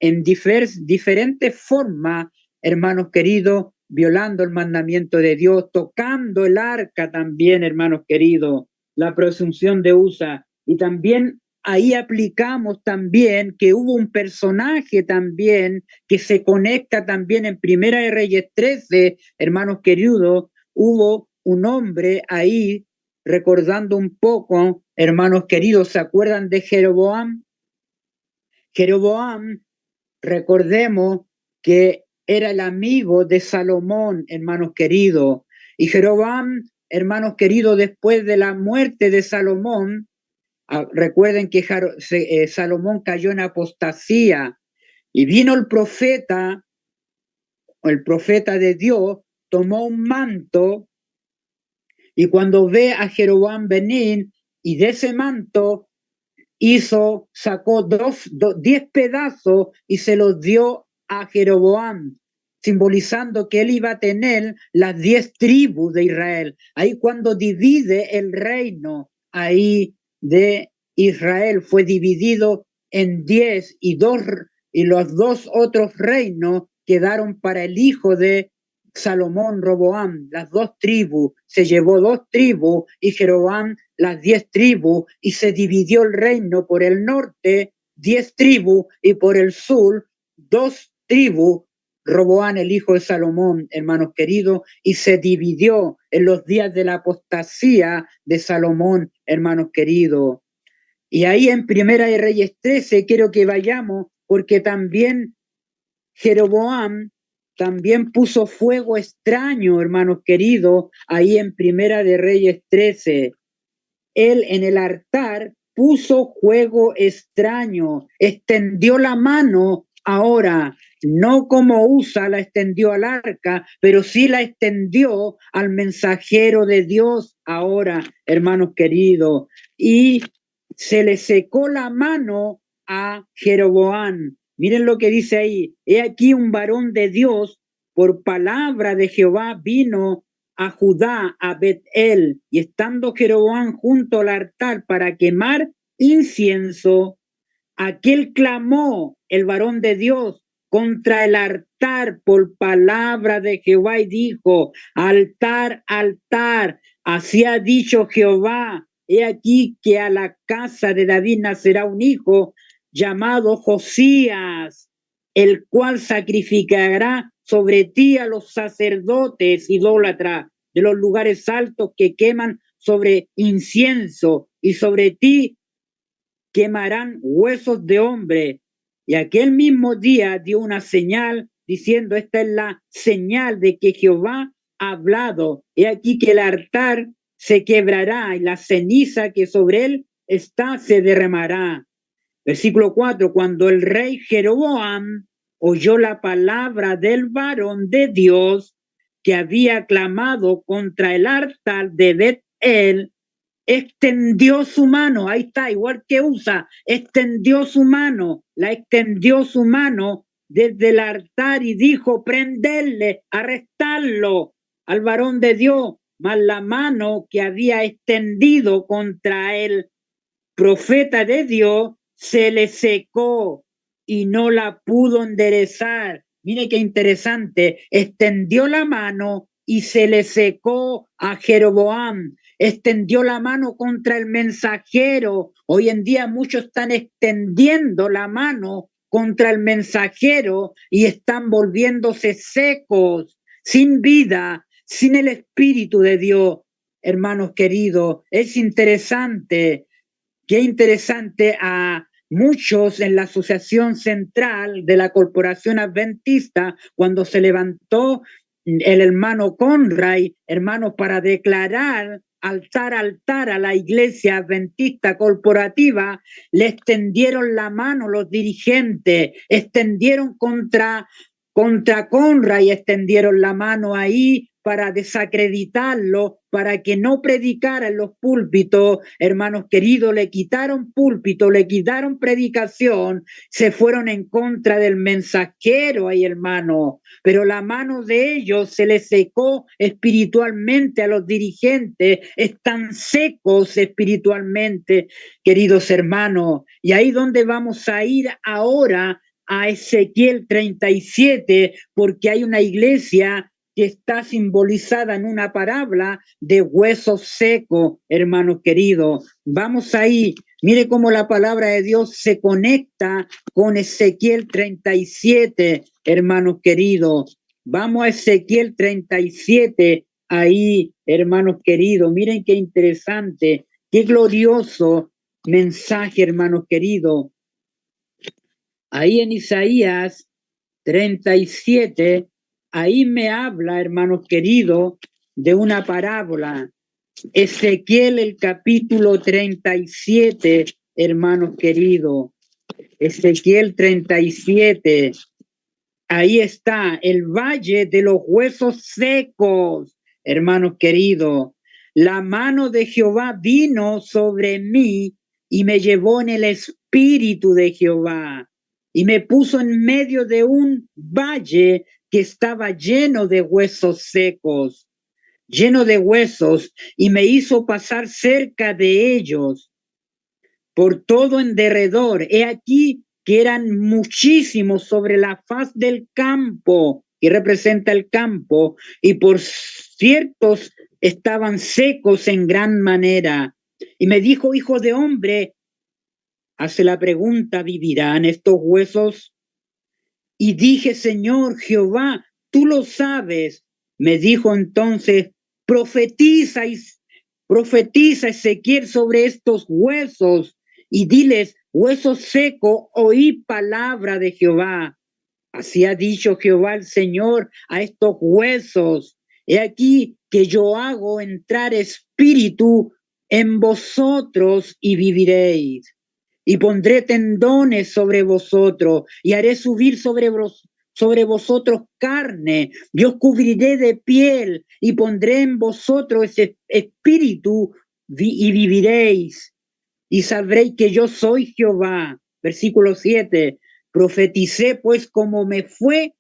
en diferentes formas, hermanos queridos, violando el mandamiento de Dios, tocando el arca también, hermanos queridos, la presunción de USA. Y también ahí aplicamos también que hubo un personaje también que se conecta también en Primera de Reyes 13, hermanos queridos, hubo un hombre ahí, recordando un poco, hermanos queridos, ¿se acuerdan de Jeroboam? Jeroboam, recordemos que era el amigo de Salomón, hermanos queridos. Y Jeroboam, hermanos queridos, después de la muerte de Salomón, recuerden que Salomón cayó en apostasía y vino el profeta de Dios, tomó un manto y cuando ve a Jeroboam venir y de ese manto sacó 10 pedazos y se los dio a Jeroboam, simbolizando que él iba a tener las 10 tribus de Israel. Ahí cuando divide el reino ahí de Israel, fue dividido en 10 y los dos otros reinos quedaron para el hijo de Salomón, Roboam, las 2 tribus, se llevó 2 tribus y Jeroboam las 10 tribus y se dividió el reino por el norte, 10 tribus y por el sur, 2 tribus, Roboam el hijo de Salomón, hermanos queridos, y se dividió en los días de la apostasía de Salomón, hermanos queridos. Y ahí en Primera de Reyes 13 quiero que vayamos porque también Jeroboam también puso fuego extraño, hermanos queridos, ahí en Primera de Reyes 13. Él en el altar puso fuego extraño, extendió la mano ahora, no como USA la extendió al arca, pero sí la extendió al mensajero de Dios ahora, hermanos queridos, y se le secó la mano a Jeroboam. Miren lo que dice ahí, he aquí un varón de Dios, por palabra de Jehová vino a Judá, a Bet-el, y estando Jeroboam junto al altar para quemar incienso, aquel clamó, el varón de Dios, contra el altar por palabra de Jehová y dijo, altar, altar, así ha dicho Jehová, he aquí que a la casa de David nacerá un hijo llamado Josías, el cual sacrificará sobre ti a los sacerdotes idólatras de los lugares altos que queman sobre incienso, y sobre ti quemarán huesos de hombre. Y aquel mismo día dio una señal diciendo: esta es la señal de que Jehová ha hablado. He aquí que el altar se quebrará y la ceniza que sobre él está se derramará. Versículo 4, cuando el rey Jeroboam oyó la palabra del varón de Dios que había clamado contra el altar de Bet-El, extendió su mano, ahí está, igual que Usa, extendió su mano, la extendió su mano desde el altar y dijo: prenderle, arrestarlo al varón de Dios. Mas la mano que había extendido contra el profeta de Dios se le secó y no la pudo enderezar. Mire qué interesante, extendió la mano y se le secó a Jeroboam. Extendió la mano contra el mensajero. Hoy en día muchos están extendiendo la mano contra el mensajero y están volviéndose secos, sin vida, sin el Espíritu de Dios. Hermanos queridos, es interesante. Qué interesante, a muchos en la Asociación Central de la Corporación Adventista, cuando se levantó el hermano Conray, hermanos, para declarar altar a la Iglesia Adventista Corporativa, le extendieron la mano los dirigentes, extendieron contra Conray, extendieron la mano ahí para desacreditarlo, para que no predicara en los púlpitos. Hermanos queridos, le quitaron púlpito, le quitaron predicación, se fueron en contra del mensajero ahí, hermano. Pero la mano de ellos se les secó espiritualmente a los dirigentes, están secos espiritualmente, queridos hermanos. Y ahí donde vamos a ir ahora, a Ezequiel 37, porque hay una iglesia que está simbolizada en una parábola de huesos secos, hermanos queridos. Vamos ahí, mire cómo la palabra de Dios se conecta con Ezequiel 37, hermanos queridos. Vamos a Ezequiel 37, ahí, hermanos queridos. Miren qué interesante, qué glorioso mensaje, hermanos queridos. Ahí en Isaías 37, ahí me habla, hermanos queridos, de una parábola. Ezequiel, el capítulo 37, hermanos queridos. Ezequiel 37. Ahí está el valle de los huesos secos, hermanos queridos. La mano de Jehová vino sobre mí y me llevó en el espíritu de Jehová y me puso en medio de un valle que estaba lleno de huesos secos, lleno de huesos, y me hizo pasar cerca de ellos por todo en derredor. He aquí que eran muchísimos sobre la faz del campo, y representa el campo, y por ciertos estaban secos en gran manera. Y me dijo: hijo de hombre, hace la pregunta: ¿vivirán estos huesos? Y dije: Señor Jehová, tú lo sabes. Me dijo entonces: profetiza Ezequiel sobre estos huesos y diles: huesos secos, oí palabra de Jehová. Así ha dicho Jehová el Señor a estos huesos: he aquí que yo hago entrar espíritu en vosotros y viviréis. Y pondré tendones sobre vosotros y haré subir sobre vosotros carne. Yo os cubriré de piel y pondré en vosotros ese espíritu y viviréis. Y sabréis que yo soy Jehová. Versículo 7. Profeticé pues como me fue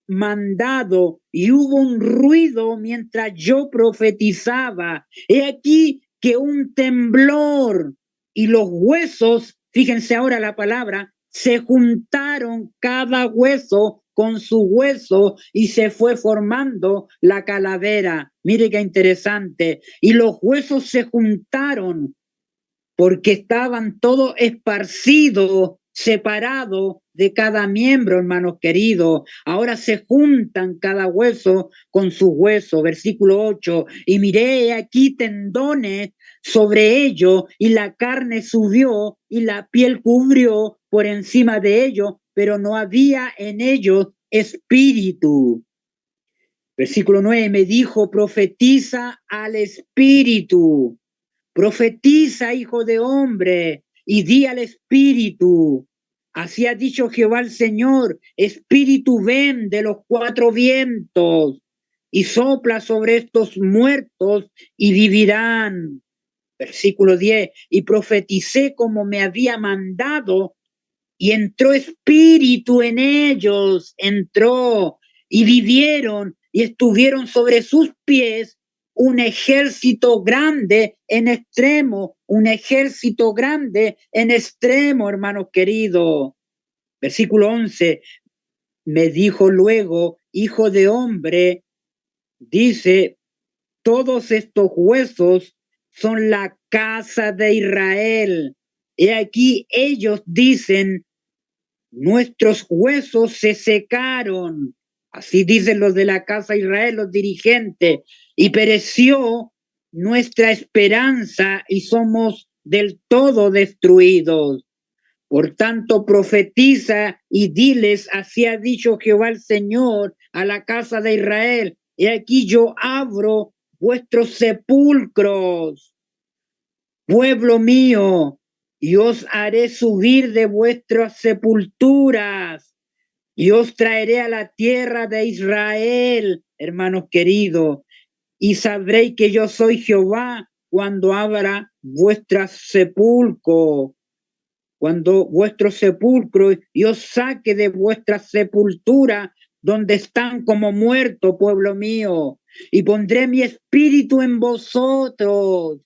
mandado, y hubo un ruido mientras yo profetizaba. He aquí que un temblor, y los huesos, fíjense ahora la palabra, se juntaron cada hueso con su hueso y se fue formando la calavera. Mire qué interesante. Y los huesos se juntaron porque estaban todos esparcidos separado de cada miembro, hermanos queridos. Ahora se juntan cada hueso con su hueso. Versículo 8. Y miré aquí tendones sobre ellos, y la carne subió, y la piel cubrió por encima de ellos, pero no había en ellos espíritu. Versículo 9, me dijo, profetiza al espíritu, profetiza, hijo de hombre, y di al espíritu. Así ha dicho Jehová el Señor, espíritu, ven de los cuatro vientos y sopla sobre estos muertos y vivirán. Versículo 10, y profeticé como me había mandado, y entró espíritu en ellos, entró, y vivieron, y estuvieron sobre sus pies un ejército grande en extremo, un ejército grande en extremo, hermanos queridos. Versículo 11, me dijo luego, hijo de hombre, dice, todos estos huesos son la casa de Israel. Y aquí ellos dicen, nuestros huesos se secaron. Así dicen los de la casa de Israel, los dirigentes, y pereció nuestra esperanza y somos del todo destruidos. Por tanto, profetiza y diles, así ha dicho Jehová el Señor a la casa de Israel, y aquí yo abro vuestros sepulcros, pueblo mío, y os haré subir de vuestras sepulturas, y os traeré a la tierra de Israel, hermanos queridos, y sabréis que yo soy Jehová cuando abra vuestras sepulcros, cuando vuestro sepulcro y os saque de vuestra sepultura donde están como muertos, pueblo mío, y pondré mi espíritu en vosotros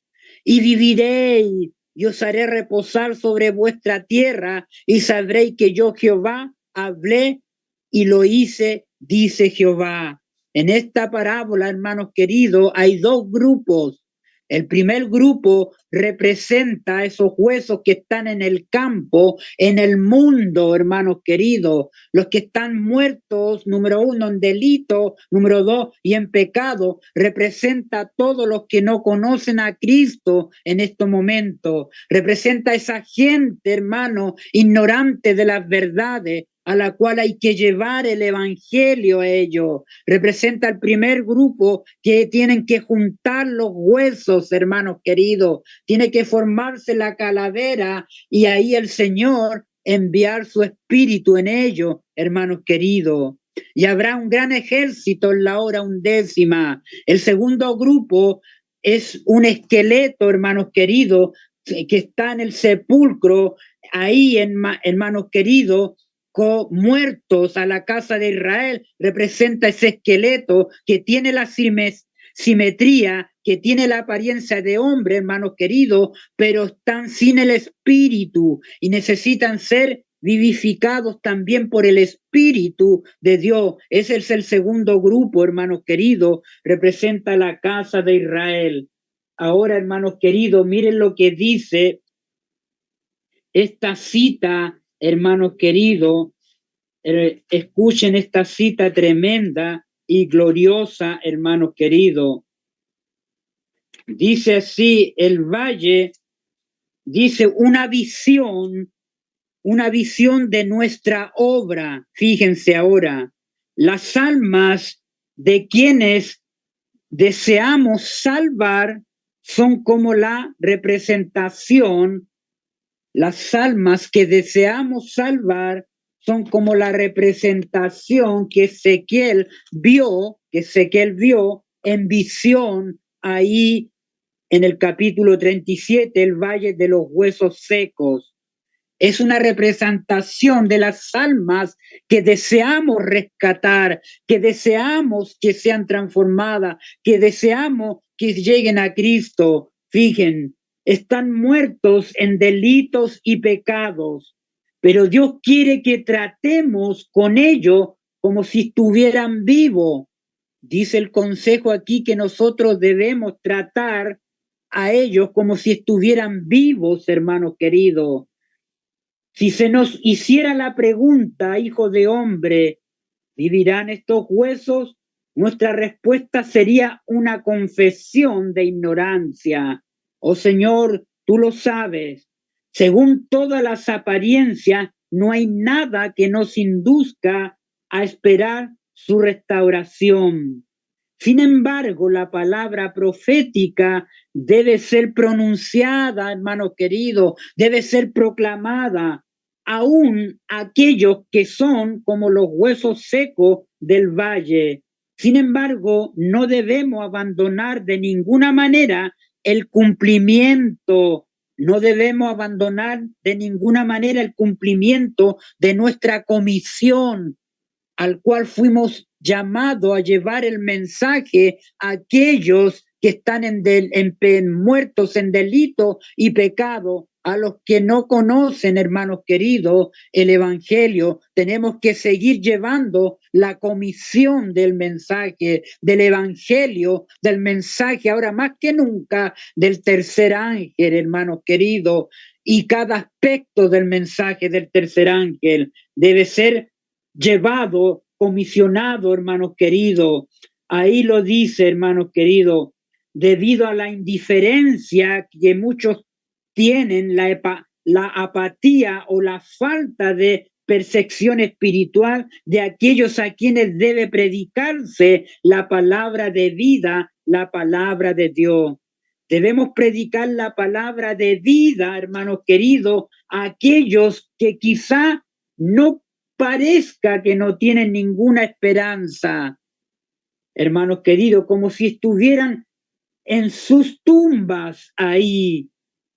y viviréis y os haré reposar sobre vuestra tierra y sabréis que yo Jehová hablé y lo hice, dice Jehová. En esta parábola, hermanos queridos, hay dos grupos. El primer grupo representa esos huesos que están en el campo, en el mundo, hermanos queridos, los que están muertos, número uno, en delito, número dos, y en pecado. Representa a todos los que no conocen a Cristo en estos momentos. Representa a esa gente, hermano, ignorante de las verdades, a la cual hay que llevar el evangelio a ellos. Representa el primer grupo que tienen que juntar los huesos, hermanos queridos. Tiene que formarse la calavera y ahí el Señor enviar su espíritu en ellos, hermanos queridos. Y habrá un gran ejército en la hora 11. El segundo grupo es un esqueleto, hermanos queridos, que está en el sepulcro, ahí, hermanos queridos, muertos a la casa de Israel, representa ese esqueleto que tiene la simetría, que tiene la apariencia de hombre, hermanos queridos, pero están sin el espíritu y necesitan ser vivificados también por el Espíritu de Dios. Ese es el segundo grupo, hermanos queridos, representa la casa de Israel. Ahora, hermanos queridos, miren lo que dice esta cita, hermanos queridos, escuchen esta cita tremenda y gloriosa, hermanos queridos. Dice así, el valle, dice una visión de nuestra obra. Fíjense ahora, las almas de quienes deseamos salvar son como la representación. Las almas que deseamos salvar son como la representación que Ezequiel vio en visión ahí en el capítulo 37, el valle de los huesos secos. Es una representación de las almas que deseamos rescatar, que deseamos que sean transformadas, que deseamos que lleguen a Cristo. Fíjense, están muertos en delitos y pecados, pero Dios quiere que tratemos con ellos como si estuvieran vivos. Dice el consejo aquí que nosotros debemos tratar a ellos como si estuvieran vivos, hermanos queridos. Si se nos hiciera la pregunta, hijo de hombre, ¿vivirán estos huesos? Nuestra respuesta sería una confesión de ignorancia. Oh Señor, tú lo sabes. Según todas las apariencias, no hay nada que nos induzca a esperar su restauración. Sin embargo, la palabra profética debe ser pronunciada, hermano querido, debe ser proclamada. Aún aquellos que son como los huesos secos del valle. Sin embargo, no debemos abandonar de ninguna manera el cumplimiento, no debemos abandonar de ninguna manera el cumplimiento de nuestra comisión, al cual fuimos llamados a llevar el mensaje a aquellos que están muertos en delito y pecado, a los que no conocen, hermanos queridos, el Evangelio. Tenemos que seguir llevando la comisión del mensaje, del Evangelio, del mensaje, ahora más que nunca, del tercer ángel, hermanos queridos. Y cada aspecto del mensaje del tercer ángel debe ser llevado, comisionado, hermanos queridos. Ahí lo dice, hermanos queridos, debido a la indiferencia que muchos tienen, la apatía o la falta de percepción espiritual de aquellos a quienes debe predicarse la palabra de vida, la palabra de Dios. Debemos predicar la palabra de vida, hermanos queridos, a aquellos que quizá no parezca que no tienen ninguna esperanza, hermanos queridos, como si estuvieran en sus tumbas ahí,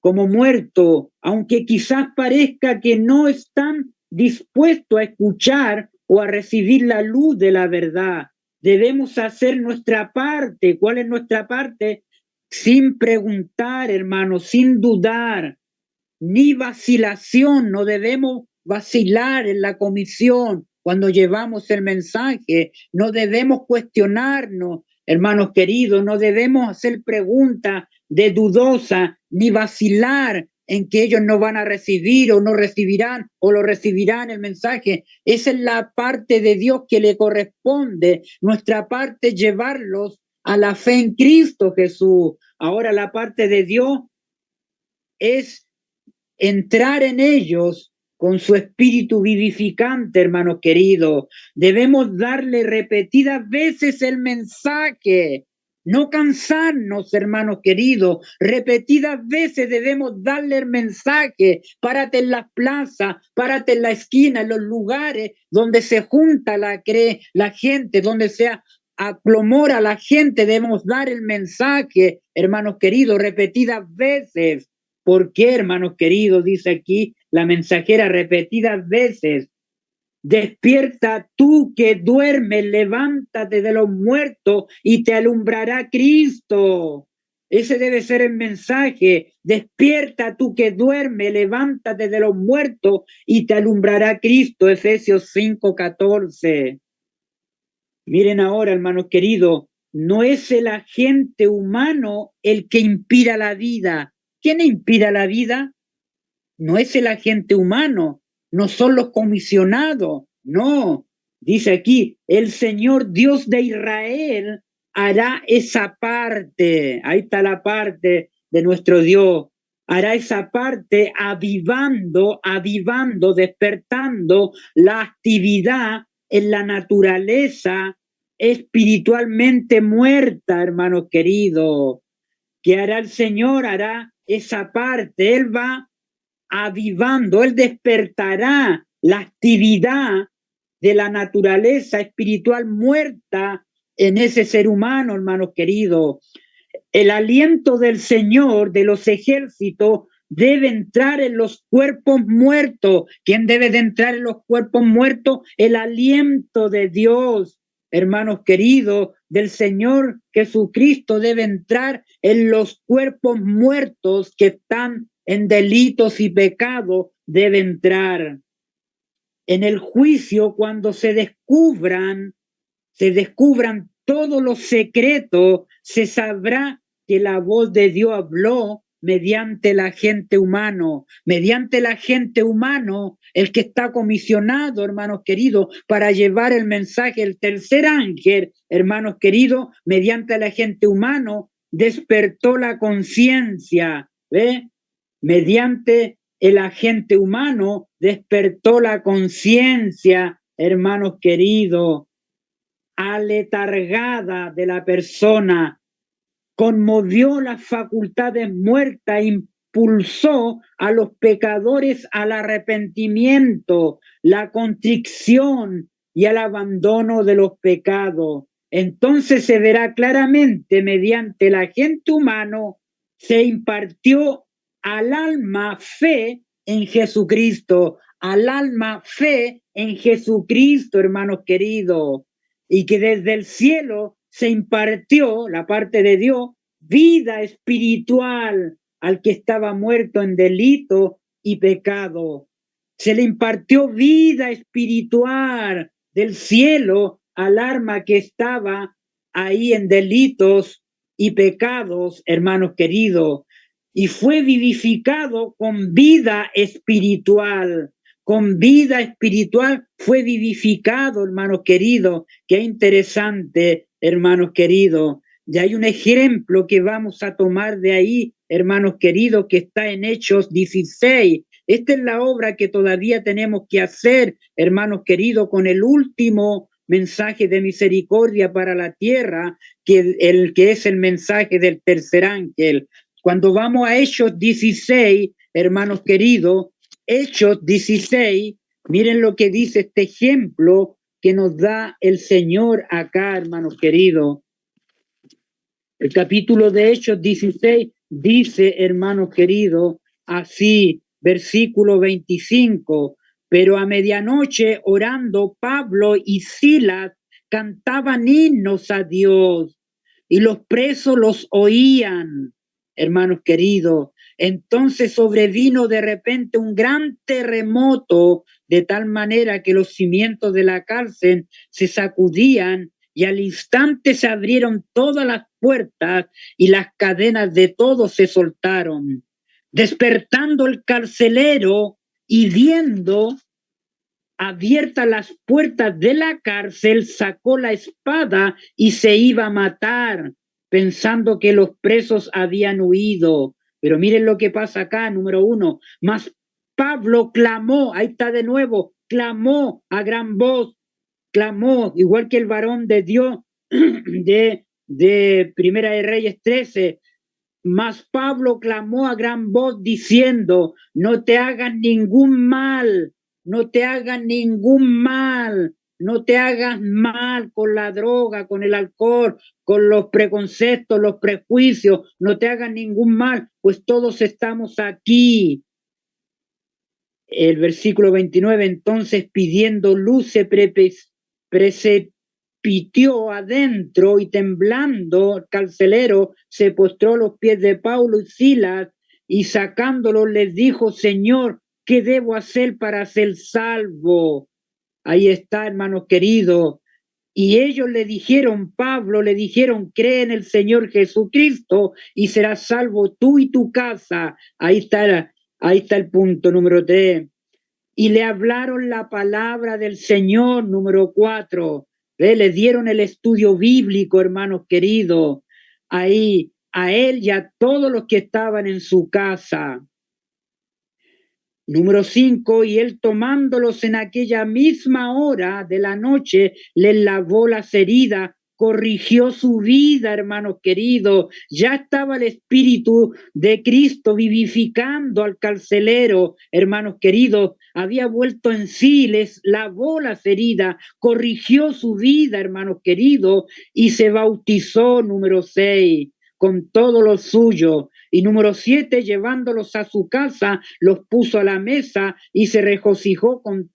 como muertos, aunque quizás parezca que no están dispuestos a escuchar o a recibir la luz de la verdad. Debemos hacer nuestra parte. ¿Cuál es nuestra parte? Sin preguntar, hermanos, sin dudar, ni vacilación. No debemos vacilar en la comisión cuando llevamos el mensaje. No debemos cuestionarnos, hermanos queridos, no debemos hacer preguntas de dudosa ni vacilar en que ellos no van a recibir o no recibirán o lo recibirán el mensaje. Esa es la parte de Dios que le corresponde. Nuestra parte es llevarlos a la fe en Cristo Jesús. Ahora la parte de Dios es entrar en ellos con su espíritu vivificante, hermanos queridos. Debemos darle repetidas veces el mensaje, no cansarnos, hermanos queridos. Repetidas veces debemos darle el mensaje. Párate en las plazas, párate en la esquina, en los lugares donde se junta la gente, donde se aglomora la gente. Debemos dar el mensaje, hermanos queridos, repetidas veces. ¿Por qué, hermanos queridos? Dice aquí la mensajera repetidas veces. Despierta tú que duermes, levántate de los muertos y te alumbrará Cristo. Ese debe ser el mensaje. Despierta tú que duermes, levántate de los muertos y te alumbrará Cristo. Efesios 5:14. Miren ahora, hermanos queridos, no es el agente humano el que inspira la vida. ¿Quién inspira la vida? No es el agente humano, no son los comisionados, no. Dice aquí, el Señor Dios de Israel hará esa parte. Ahí está la parte de nuestro Dios. Hará esa parte avivando, despertando la actividad en la naturaleza espiritualmente muerta, hermanos queridos. ¿Qué hará el Señor? Hará esa parte. Él va avivando, Él despertará la actividad de la naturaleza espiritual muerta en ese ser humano, hermanos queridos. El aliento del Señor, de los ejércitos, debe entrar en los cuerpos muertos. ¿Quién debe de entrar en los cuerpos muertos? El aliento de Dios, hermanos queridos, del Señor Jesucristo debe entrar en los cuerpos muertos que están en delitos y pecados, debe entrar. En el juicio, cuando se descubran todos los secretos, se sabrá que la voz de Dios habló mediante el agente humano, el que está comisionado, hermanos queridos, para llevar el mensaje, el tercer ángel, hermanos queridos, mediante el agente humano, despertó la conciencia, ¿ve? Mediante el agente humano despertó la conciencia, hermanos queridos, aletargada de la persona, conmovió las facultades muertas, impulsó a los pecadores al arrepentimiento, la contrición y al abandono de los pecados. Entonces se verá claramente mediante el agente humano se impartió al alma fe en Jesucristo, al alma fe en Jesucristo, hermanos queridos, y que desde el cielo se impartió, la parte de Dios, vida espiritual al que estaba muerto en delito y pecado. Se le impartió vida espiritual del cielo al alma que estaba ahí en delitos y pecados, hermanos queridos, y fue vivificado con vida espiritual. Con vida espiritual fue vivificado, hermanos queridos. Qué interesante, hermanos queridos. Y hay un ejemplo que vamos a tomar de ahí, hermanos queridos, que está en Hechos 16. Esta es la obra que todavía tenemos que hacer, hermanos queridos, con el último mensaje de misericordia para la tierra, que es el mensaje del tercer ángel. Cuando vamos a Hechos 16, hermanos queridos, Hechos 16, miren lo que dice este ejemplo que nos da el Señor acá, hermanos queridos. El capítulo de Hechos 16 dice, hermanos queridos, así, versículo 25, pero a medianoche orando Pablo y Silas cantaban himnos a Dios y los presos los oían, hermanos queridos. Entonces sobrevino de repente un gran terremoto, de tal manera que los cimientos de la cárcel se sacudían y al instante se abrieron todas las puertas y las cadenas de todos se soltaron. Despertando el carcelero y viendo abiertas las puertas de la cárcel, sacó la espada y se iba a matar, pensando que los presos habían huido. Pero miren lo que pasa acá, número 1. Mas Pablo clamó, ahí está de nuevo, clamó a gran voz, clamó, igual que el varón de Dios de Primera de Reyes 13. Mas Pablo clamó a gran voz diciendo, no te hagan ningún mal, no te hagan ningún mal, no te hagas mal con la droga, con el alcohol, con los preconceptos, los prejuicios, no te hagan ningún mal, pues todos estamos aquí. El versículo 29, entonces pidiendo luz se precipitó adentro y temblando el carcelero se postró a los pies de Pablo y Silas y sacándolos les dijo, Señor, ¿qué debo hacer para ser salvo? Ahí está, hermanos queridos. Y ellos le dijeron, Pablo, le dijeron, cree en el Señor Jesucristo y serás salvo tú y tu casa. Ahí está el punto número 3. Y le hablaron la palabra del Señor, número 4. Le dieron el estudio bíblico, hermanos queridos, ahí a él y a todos los que estaban en su casa. Número 5, y él tomándolos en aquella misma hora de la noche, les lavó las heridas, corrigió su vida, hermanos queridos. Ya estaba el Espíritu de Cristo vivificando al carcelero, hermanos queridos. Había vuelto en sí, les lavó las heridas, corrigió su vida, hermanos queridos, y se bautizó, número 6, con todo lo suyo. Y número 7, llevándolos a su casa, los puso a la mesa y se regocijó con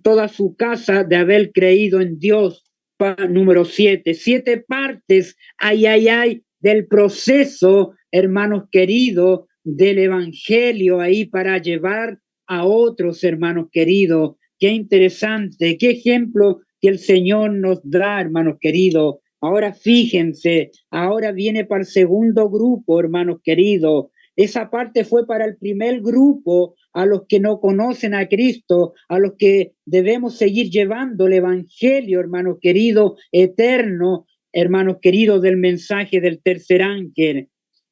toda su casa de haber creído en Dios. Número 7, 7 partes, del proceso, hermanos queridos, del evangelio ahí para llevar a otros, hermanos queridos. Qué interesante, qué ejemplo que el Señor nos da, hermanos queridos. Ahora fíjense, ahora viene para el segundo grupo, hermanos queridos. Esa parte fue para el primer grupo, a los que no conocen a Cristo, a los que debemos seguir llevando el evangelio, hermanos queridos, eterno, hermanos queridos, del mensaje del tercer ángel.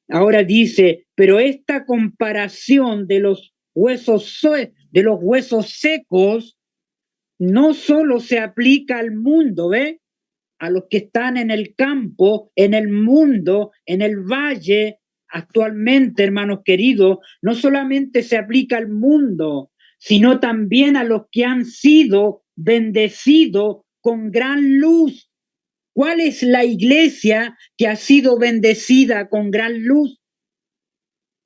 Ahora dice, pero esta comparación de los huesos secos no solo se aplica al mundo, ¿ve? A los que están en el campo, en el mundo, en el valle, actualmente, hermanos queridos, no solamente se aplica al mundo, sino también a los que han sido bendecidos con gran luz. ¿Cuál es la iglesia que ha sido bendecida con gran luz?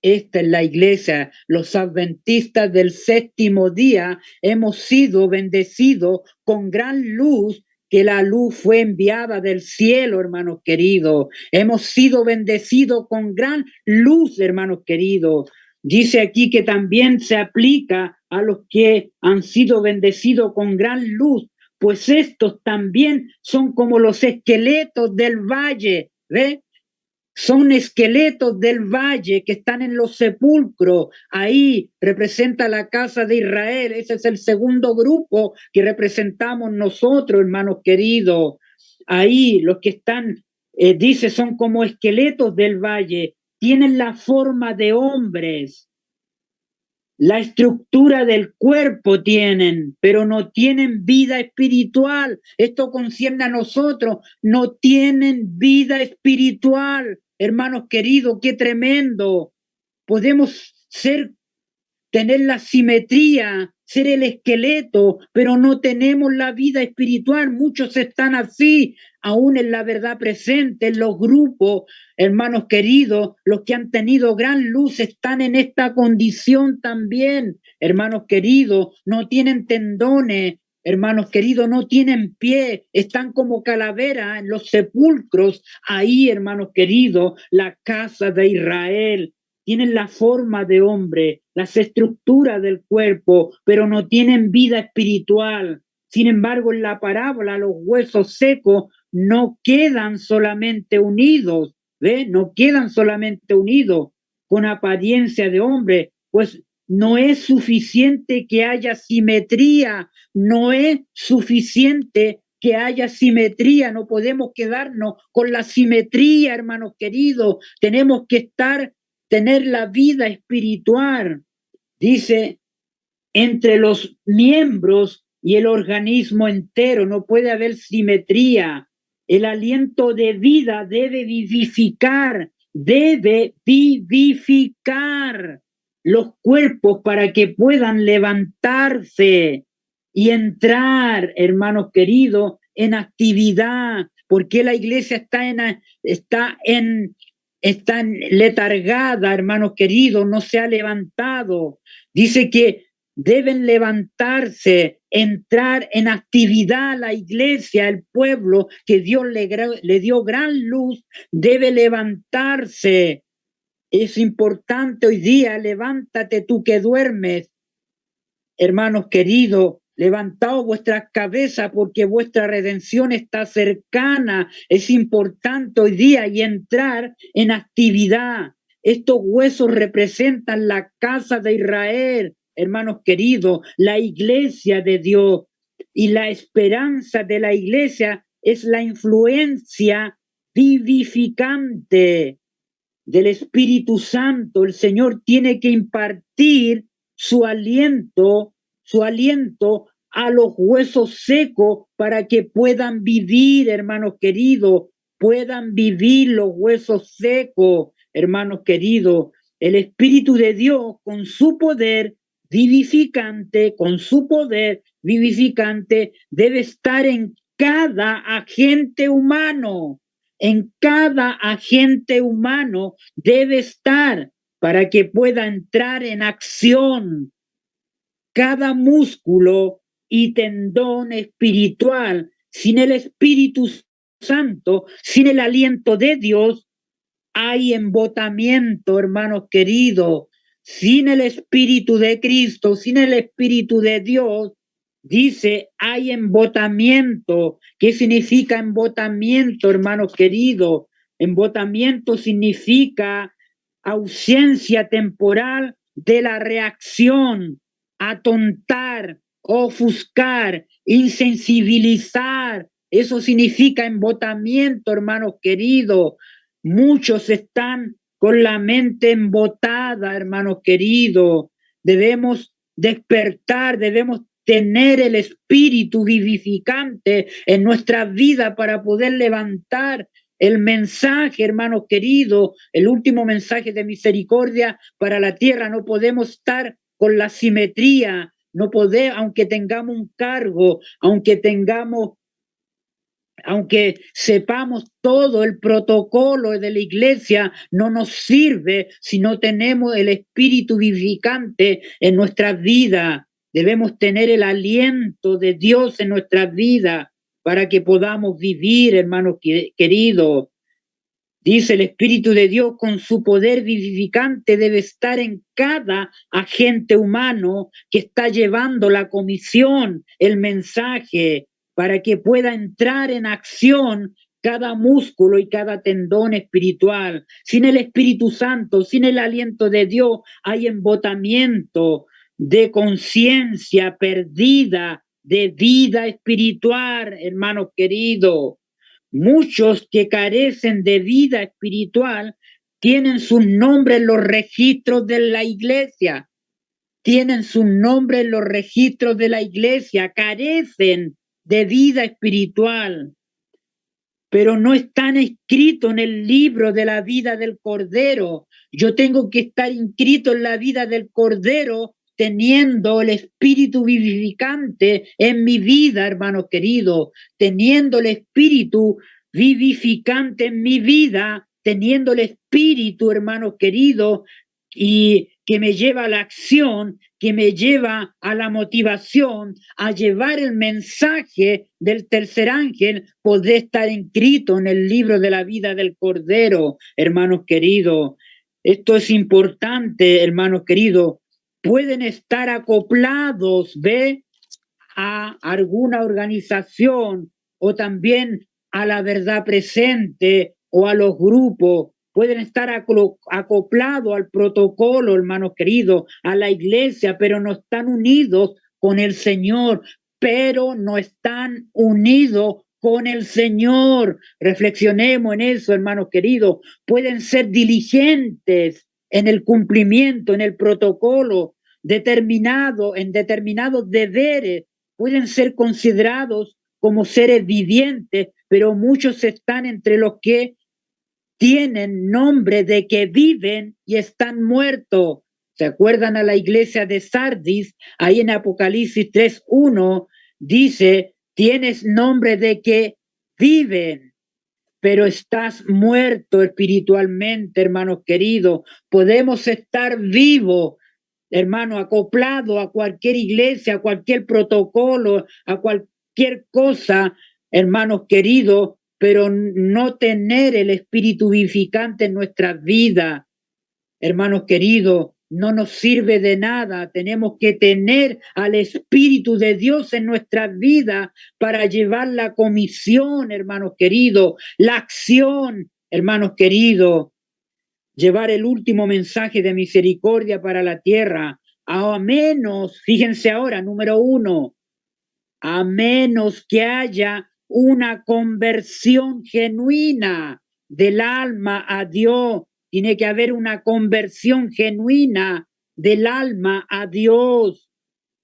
Esta es la iglesia, los adventistas del séptimo día hemos sido bendecidos con gran luz, que la luz fue enviada del cielo, hermanos queridos. Hemos sido bendecidos con gran luz, hermanos queridos. Dice aquí que también se aplica a los que han sido bendecidos con gran luz, pues estos también son como los esqueletos del valle, ¿ve? Son esqueletos del valle que están en los sepulcros. Ahí representa la casa de Israel. Ese es el segundo grupo que representamos nosotros, hermanos queridos. Ahí los que están, dice, son como esqueletos del valle. Tienen la forma de hombres. La estructura del cuerpo tienen, pero no tienen vida espiritual. Esto concierne a nosotros. No tienen vida espiritual. Hermanos queridos, qué tremendo. Podemos tener la simetría, ser el esqueleto, pero no tenemos la vida espiritual. Muchos están así, aún en la verdad presente, en los grupos, hermanos queridos, los que han tenido gran luz están en esta condición también, hermanos queridos, no tienen tendones. Hermanos queridos, no tienen pie, están como calavera en los sepulcros. Ahí, hermanos queridos, la casa de Israel. Tienen la forma de hombre, las estructuras del cuerpo, pero no tienen vida espiritual. Sin embargo, en la parábola, los huesos secos no quedan solamente unidos, ¿ve? No quedan solamente unidos con apariencia de hombre, pues no es suficiente que haya simetría, no es suficiente que haya simetría, no podemos quedarnos con la simetría, hermanos queridos, tenemos que tener la vida espiritual. Dice, entre los miembros y el organismo entero no puede haber simetría. El aliento de vida debe vivificar los cuerpos para que puedan levantarse y entrar, hermanos queridos, en actividad, porque la iglesia está letargada, hermanos queridos, no se ha levantado. Dice que deben levantarse, entrar en actividad. La iglesia, el pueblo que Dios le dio gran luz, debe levantarse. Es importante hoy día, levántate tú que duermes, hermanos queridos, levantaos vuestras cabezas porque vuestra redención está cercana. Es importante hoy día y entrar en actividad. Estos huesos representan la casa de Israel, hermanos queridos, la iglesia de Dios. Y la esperanza de la iglesia es la influencia vivificante del Espíritu Santo. El Señor tiene que impartir su aliento a los huesos secos para que puedan vivir, hermanos queridos, puedan vivir los huesos secos, hermanos queridos. El Espíritu de Dios con su poder vivificante, debe estar en cada agente humano. En cada agente humano debe estar para que pueda entrar en acción. Cada músculo y tendón espiritual, sin el Espíritu Santo, sin el aliento de Dios, hay embotamiento, hermanos queridos. Sin el Espíritu de Cristo, sin el Espíritu de Dios, Dice, hay embotamiento. ¿Qué significa embotamiento, hermanos queridos? Embotamiento significa ausencia temporal de la reacción, atontar, ofuscar, insensibilizar. Eso significa embotamiento, hermanos queridos. Muchos están con la mente embotada, hermanos queridos. Debemos despertar, debemos tener el espíritu vivificante en nuestra vida para poder levantar el mensaje, hermanos queridos, el último mensaje de misericordia para la tierra. No podemos estar con la simetría, no podemos, aunque tengamos un cargo, aunque sepamos todo el protocolo de la iglesia, no nos sirve si no tenemos el espíritu vivificante en nuestras vidas. Debemos tener el aliento de Dios en nuestras vidas para que podamos vivir, hermanos queridos. Dice el Espíritu de Dios con su poder vivificante debe estar en cada agente humano que está llevando la comisión, el mensaje, para que pueda entrar en acción cada músculo y cada tendón espiritual. Sin el Espíritu Santo, sin el aliento de Dios, hay embotamiento de conciencia perdida, de vida espiritual, hermanos queridos. Muchos que carecen de vida espiritual tienen sus nombres en los registros de la iglesia. Tienen su nombre en los registros de la iglesia, carecen de vida espiritual, pero no están escritos en el libro de la vida del Cordero. Yo tengo que estar inscrito en la vida del Cordero teniendo el espíritu vivificante en mi vida, hermanos queridos, teniendo el espíritu vivificante en mi vida, teniendo el espíritu, hermanos queridos, y que me lleva a la acción, que me lleva a la motivación, a llevar el mensaje del tercer ángel, poder estar inscrito en el libro de la vida del Cordero, hermanos queridos. Esto es importante, hermanos queridos. Pueden estar acoplados, ¿ve?, a alguna organización o también a la verdad presente o a los grupos. Pueden estar acoplados al protocolo, hermanos queridos, a la iglesia, pero no están unidos con el Señor, pero no están unidos con el Señor. Reflexionemos en eso, hermanos queridos. Pueden ser diligentes en el cumplimiento, en el protocolo determinado, en determinados deberes, pueden ser considerados como seres vivientes, pero muchos están entre los que tienen nombre de que viven y están muertos. ¿Se acuerdan a la iglesia de Sardis? Ahí en Apocalipsis 3:1 dice, tienes nombre de que viven, pero estás muerto espiritualmente, hermanos queridos. Podemos estar vivos, hermano, acoplado a cualquier iglesia, a cualquier protocolo, a cualquier cosa, hermanos queridos, pero no tener el espíritu vivificante en nuestras vidas, hermanos queridos, no nos sirve de nada. Tenemos que tener al Espíritu de Dios en nuestras vidas para llevar la comisión, hermanos queridos, la acción, hermanos queridos, llevar el último mensaje de misericordia para la tierra, a menos, fíjense ahora, número 1, a menos que haya una conversión genuina del alma a Dios. Tiene que haber una conversión genuina del alma a Dios.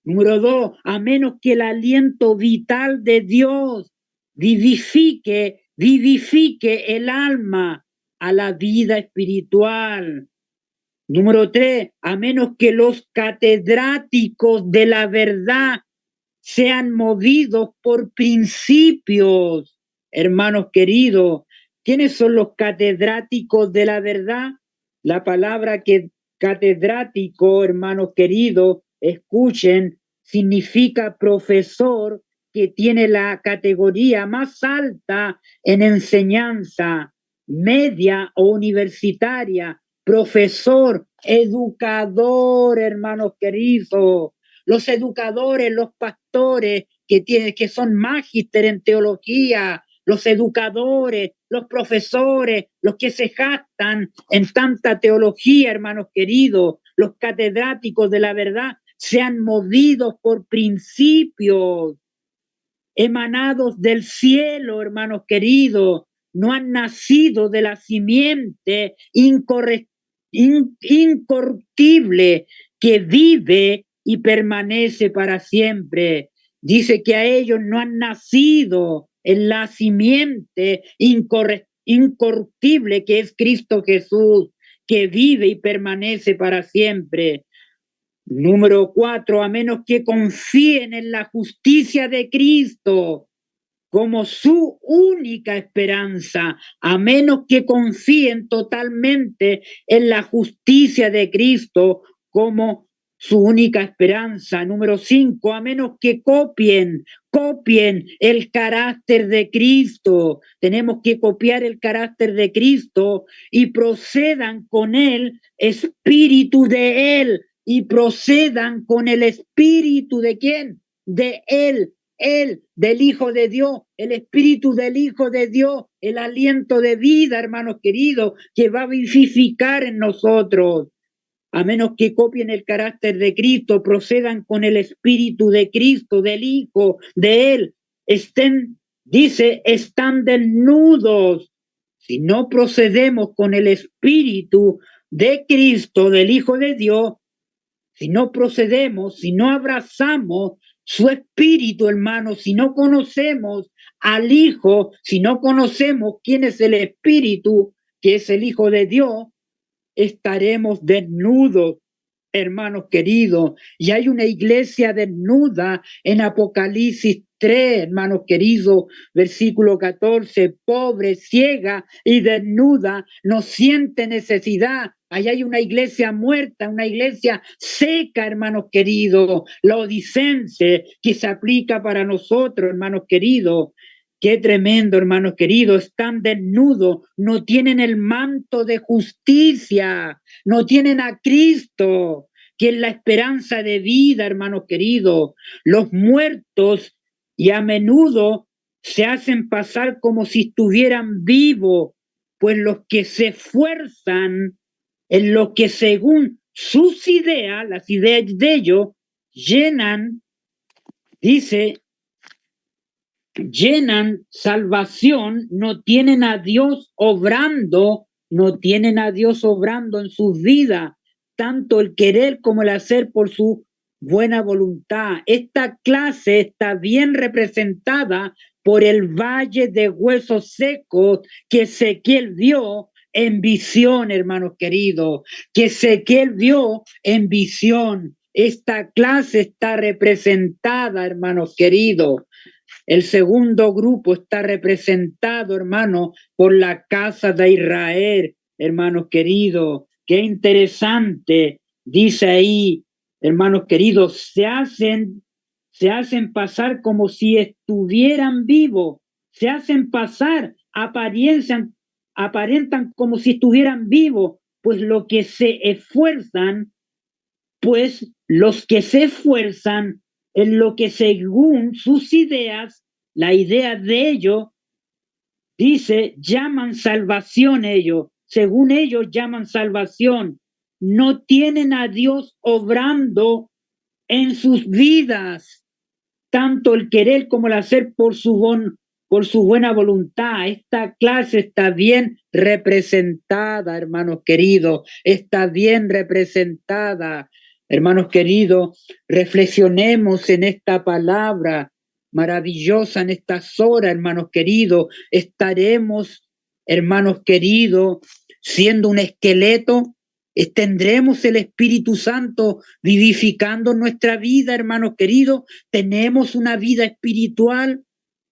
Número 2, a menos que el aliento vital de Dios vivifique el alma a la vida espiritual. Número 3, a menos que los catedráticos de la verdad sean movidos por principios, hermanos queridos. ¿Quiénes son los catedráticos de la verdad? La palabra que catedrático, hermanos queridos, escuchen, significa profesor que tiene la categoría más alta en enseñanza media o universitaria, profesor, educador, hermanos queridos. los educadores, los pastores que son magíster en teología, los educadores, los profesores, los que se jactan en tanta teología, hermanos queridos, los catedráticos de la verdad, sean movidos por principios emanados del cielo, hermanos queridos, no han nacido de la simiente incorruptible que vive y permanece para siempre. Dice que a ellos no han nacido en la simiente incorruptible que es Cristo Jesús, que vive y permanece para siempre. Número 4, a menos que confíen en la justicia de Cristo como su única esperanza, a menos que confíen totalmente en la justicia de Cristo como su única esperanza. Número 5, a menos que copien el carácter de Cristo. Tenemos que copiar el carácter de Cristo y procedan con el espíritu de Él. Y procedan con el espíritu de ¿quién? De Él, del Hijo de Dios, el espíritu del Hijo de Dios, el aliento de vida, hermanos queridos, que va a vivificar en nosotros. A menos que copien el carácter de Cristo, procedan con el espíritu de Cristo, del Hijo, de Él, están desnudos. Si no procedemos con el espíritu de Cristo, del Hijo de Dios, si no procedemos, si no abrazamos su espíritu, hermano, si no conocemos al Hijo, si no conocemos quién es el espíritu, que es el Hijo de Dios, estaremos desnudos, hermanos queridos. Y hay una iglesia desnuda en Apocalipsis 3, hermanos queridos, versículo 14, pobre, ciega y desnuda, no siente necesidad. Ahí hay una iglesia muerta, una iglesia seca, hermanos queridos, la odicense que se aplica para nosotros, hermanos queridos. Qué tremendo, hermanos queridos, están desnudos, no tienen el manto de justicia, no tienen a Cristo, que es la esperanza de vida, hermanos queridos. Los muertos y a menudo se hacen pasar como si estuvieran vivos, pues los que se esfuerzan en lo que según sus ideas, las ideas de ellos, llenan, dice, llenan salvación, no tienen a Dios obrando, no tienen a Dios obrando en sus vidas, tanto el querer como el hacer por su buena voluntad. Esta clase está bien representada por el valle de huesos secos que Ezequiel vio en visión, hermanos queridos, que Ezequiel vio en visión. Esta clase está representada, hermanos queridos. El segundo grupo está representado, hermano, por la casa de Israel, hermanos queridos. Qué interesante, dice ahí, hermanos queridos, se hacen pasar como si estuvieran vivos, se hacen pasar, aparentan como si estuvieran vivos, pues los que se esfuerzan en lo que según sus ideas, la idea de ellos, dice, llaman salvación ellos, según ellos llaman salvación, no tienen a Dios obrando en sus vidas, tanto el querer como el hacer por su buena voluntad. Esta clase está bien representada, hermanos queridos, está bien representada. Hermanos queridos, reflexionemos en esta palabra maravillosa en estas horas, hermanos queridos. Estaremos, hermanos queridos, siendo un esqueleto. Tendremos el Espíritu Santo vivificando nuestra vida, hermanos queridos. Tenemos una vida espiritual.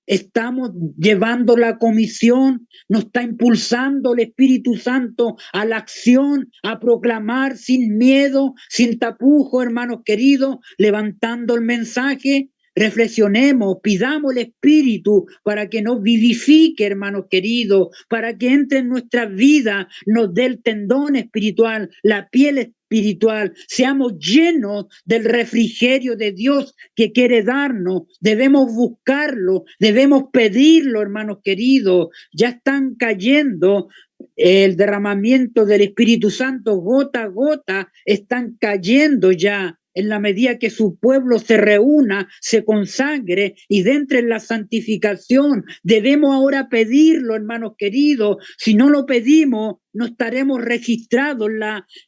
Estamos llevando la comisión, nos está impulsando el Espíritu Santo a la acción, a proclamar sin miedo, sin tapujo, hermanos queridos, levantando el mensaje. Reflexionemos, pidamos el Espíritu para que nos vivifique, hermanos queridos, para que entre en nuestra vida, nos dé el tendón espiritual, la piel espiritual, seamos llenos del refrigerio de Dios que quiere darnos. Debemos buscarlo, debemos pedirlo, hermanos queridos. Ya están cayendo el derramamiento del Espíritu Santo gota a gota, están cayendo ya en la medida que su pueblo se reúna, se consagre y entre en la santificación. Debemos ahora pedirlo, hermanos queridos. Si no lo pedimos, no estaremos registrados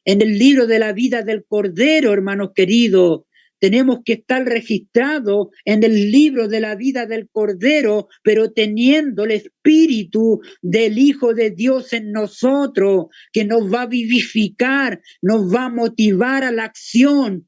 en el libro de la vida del Cordero, hermanos queridos. Tenemos que estar registrados en el libro de la vida del Cordero, pero teniendo el Espíritu del Hijo de Dios en nosotros, que nos va a vivificar, nos va a motivar a la acción,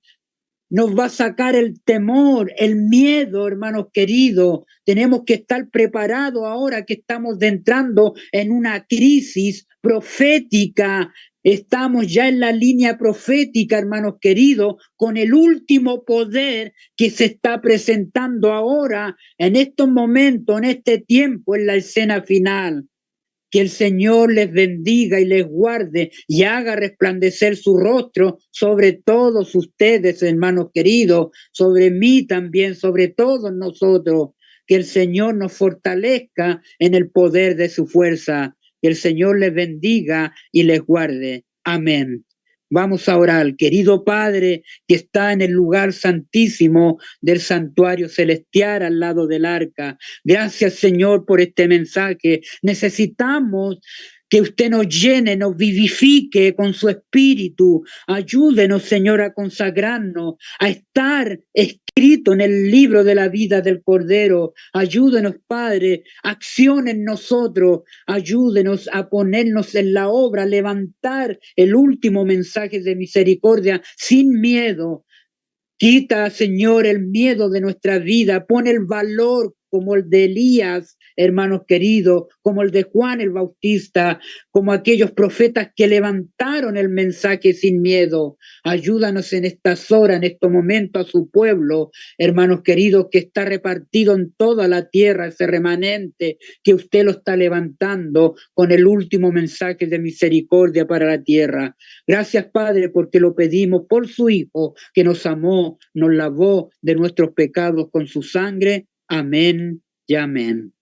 nos va a sacar el temor, el miedo, hermanos queridos. Tenemos que estar preparados ahora que estamos entrando en una crisis profética. Estamos ya en la línea profética, hermanos queridos, con el último poder que se está presentando ahora, en estos momentos, en este tiempo, en la escena final. Que el Señor les bendiga y les guarde y haga resplandecer su rostro sobre todos ustedes, hermanos queridos, sobre mí también, sobre todos nosotros. Que el Señor nos fortalezca en el poder de su fuerza. Que el Señor les bendiga y les guarde. Amén. Vamos a orar, querido Padre que está en el lugar santísimo del santuario celestial al lado del arca. Gracias, Señor, por este mensaje. Necesitamos que usted nos llene, nos vivifique con su espíritu. Ayúdenos, Señor, a consagrarnos, a estar escrito en el libro de la vida del Cordero. Ayúdenos, Padre, acción en nosotros. Ayúdenos a ponernos en la obra, a levantar el último mensaje de misericordia sin miedo. Quita, Señor, el miedo de nuestra vida. Pon el valor como el de Elías, hermanos queridos, como el de Juan el Bautista, como aquellos profetas que levantaron el mensaje sin miedo. Ayúdanos en estas horas, en estos momentos a su pueblo, hermanos queridos, que está repartido en toda la tierra, ese remanente que usted lo está levantando con el último mensaje de misericordia para la tierra. Gracias, Padre, porque lo pedimos por su Hijo, que nos amó, nos lavó de nuestros pecados con su sangre. Amén y amén.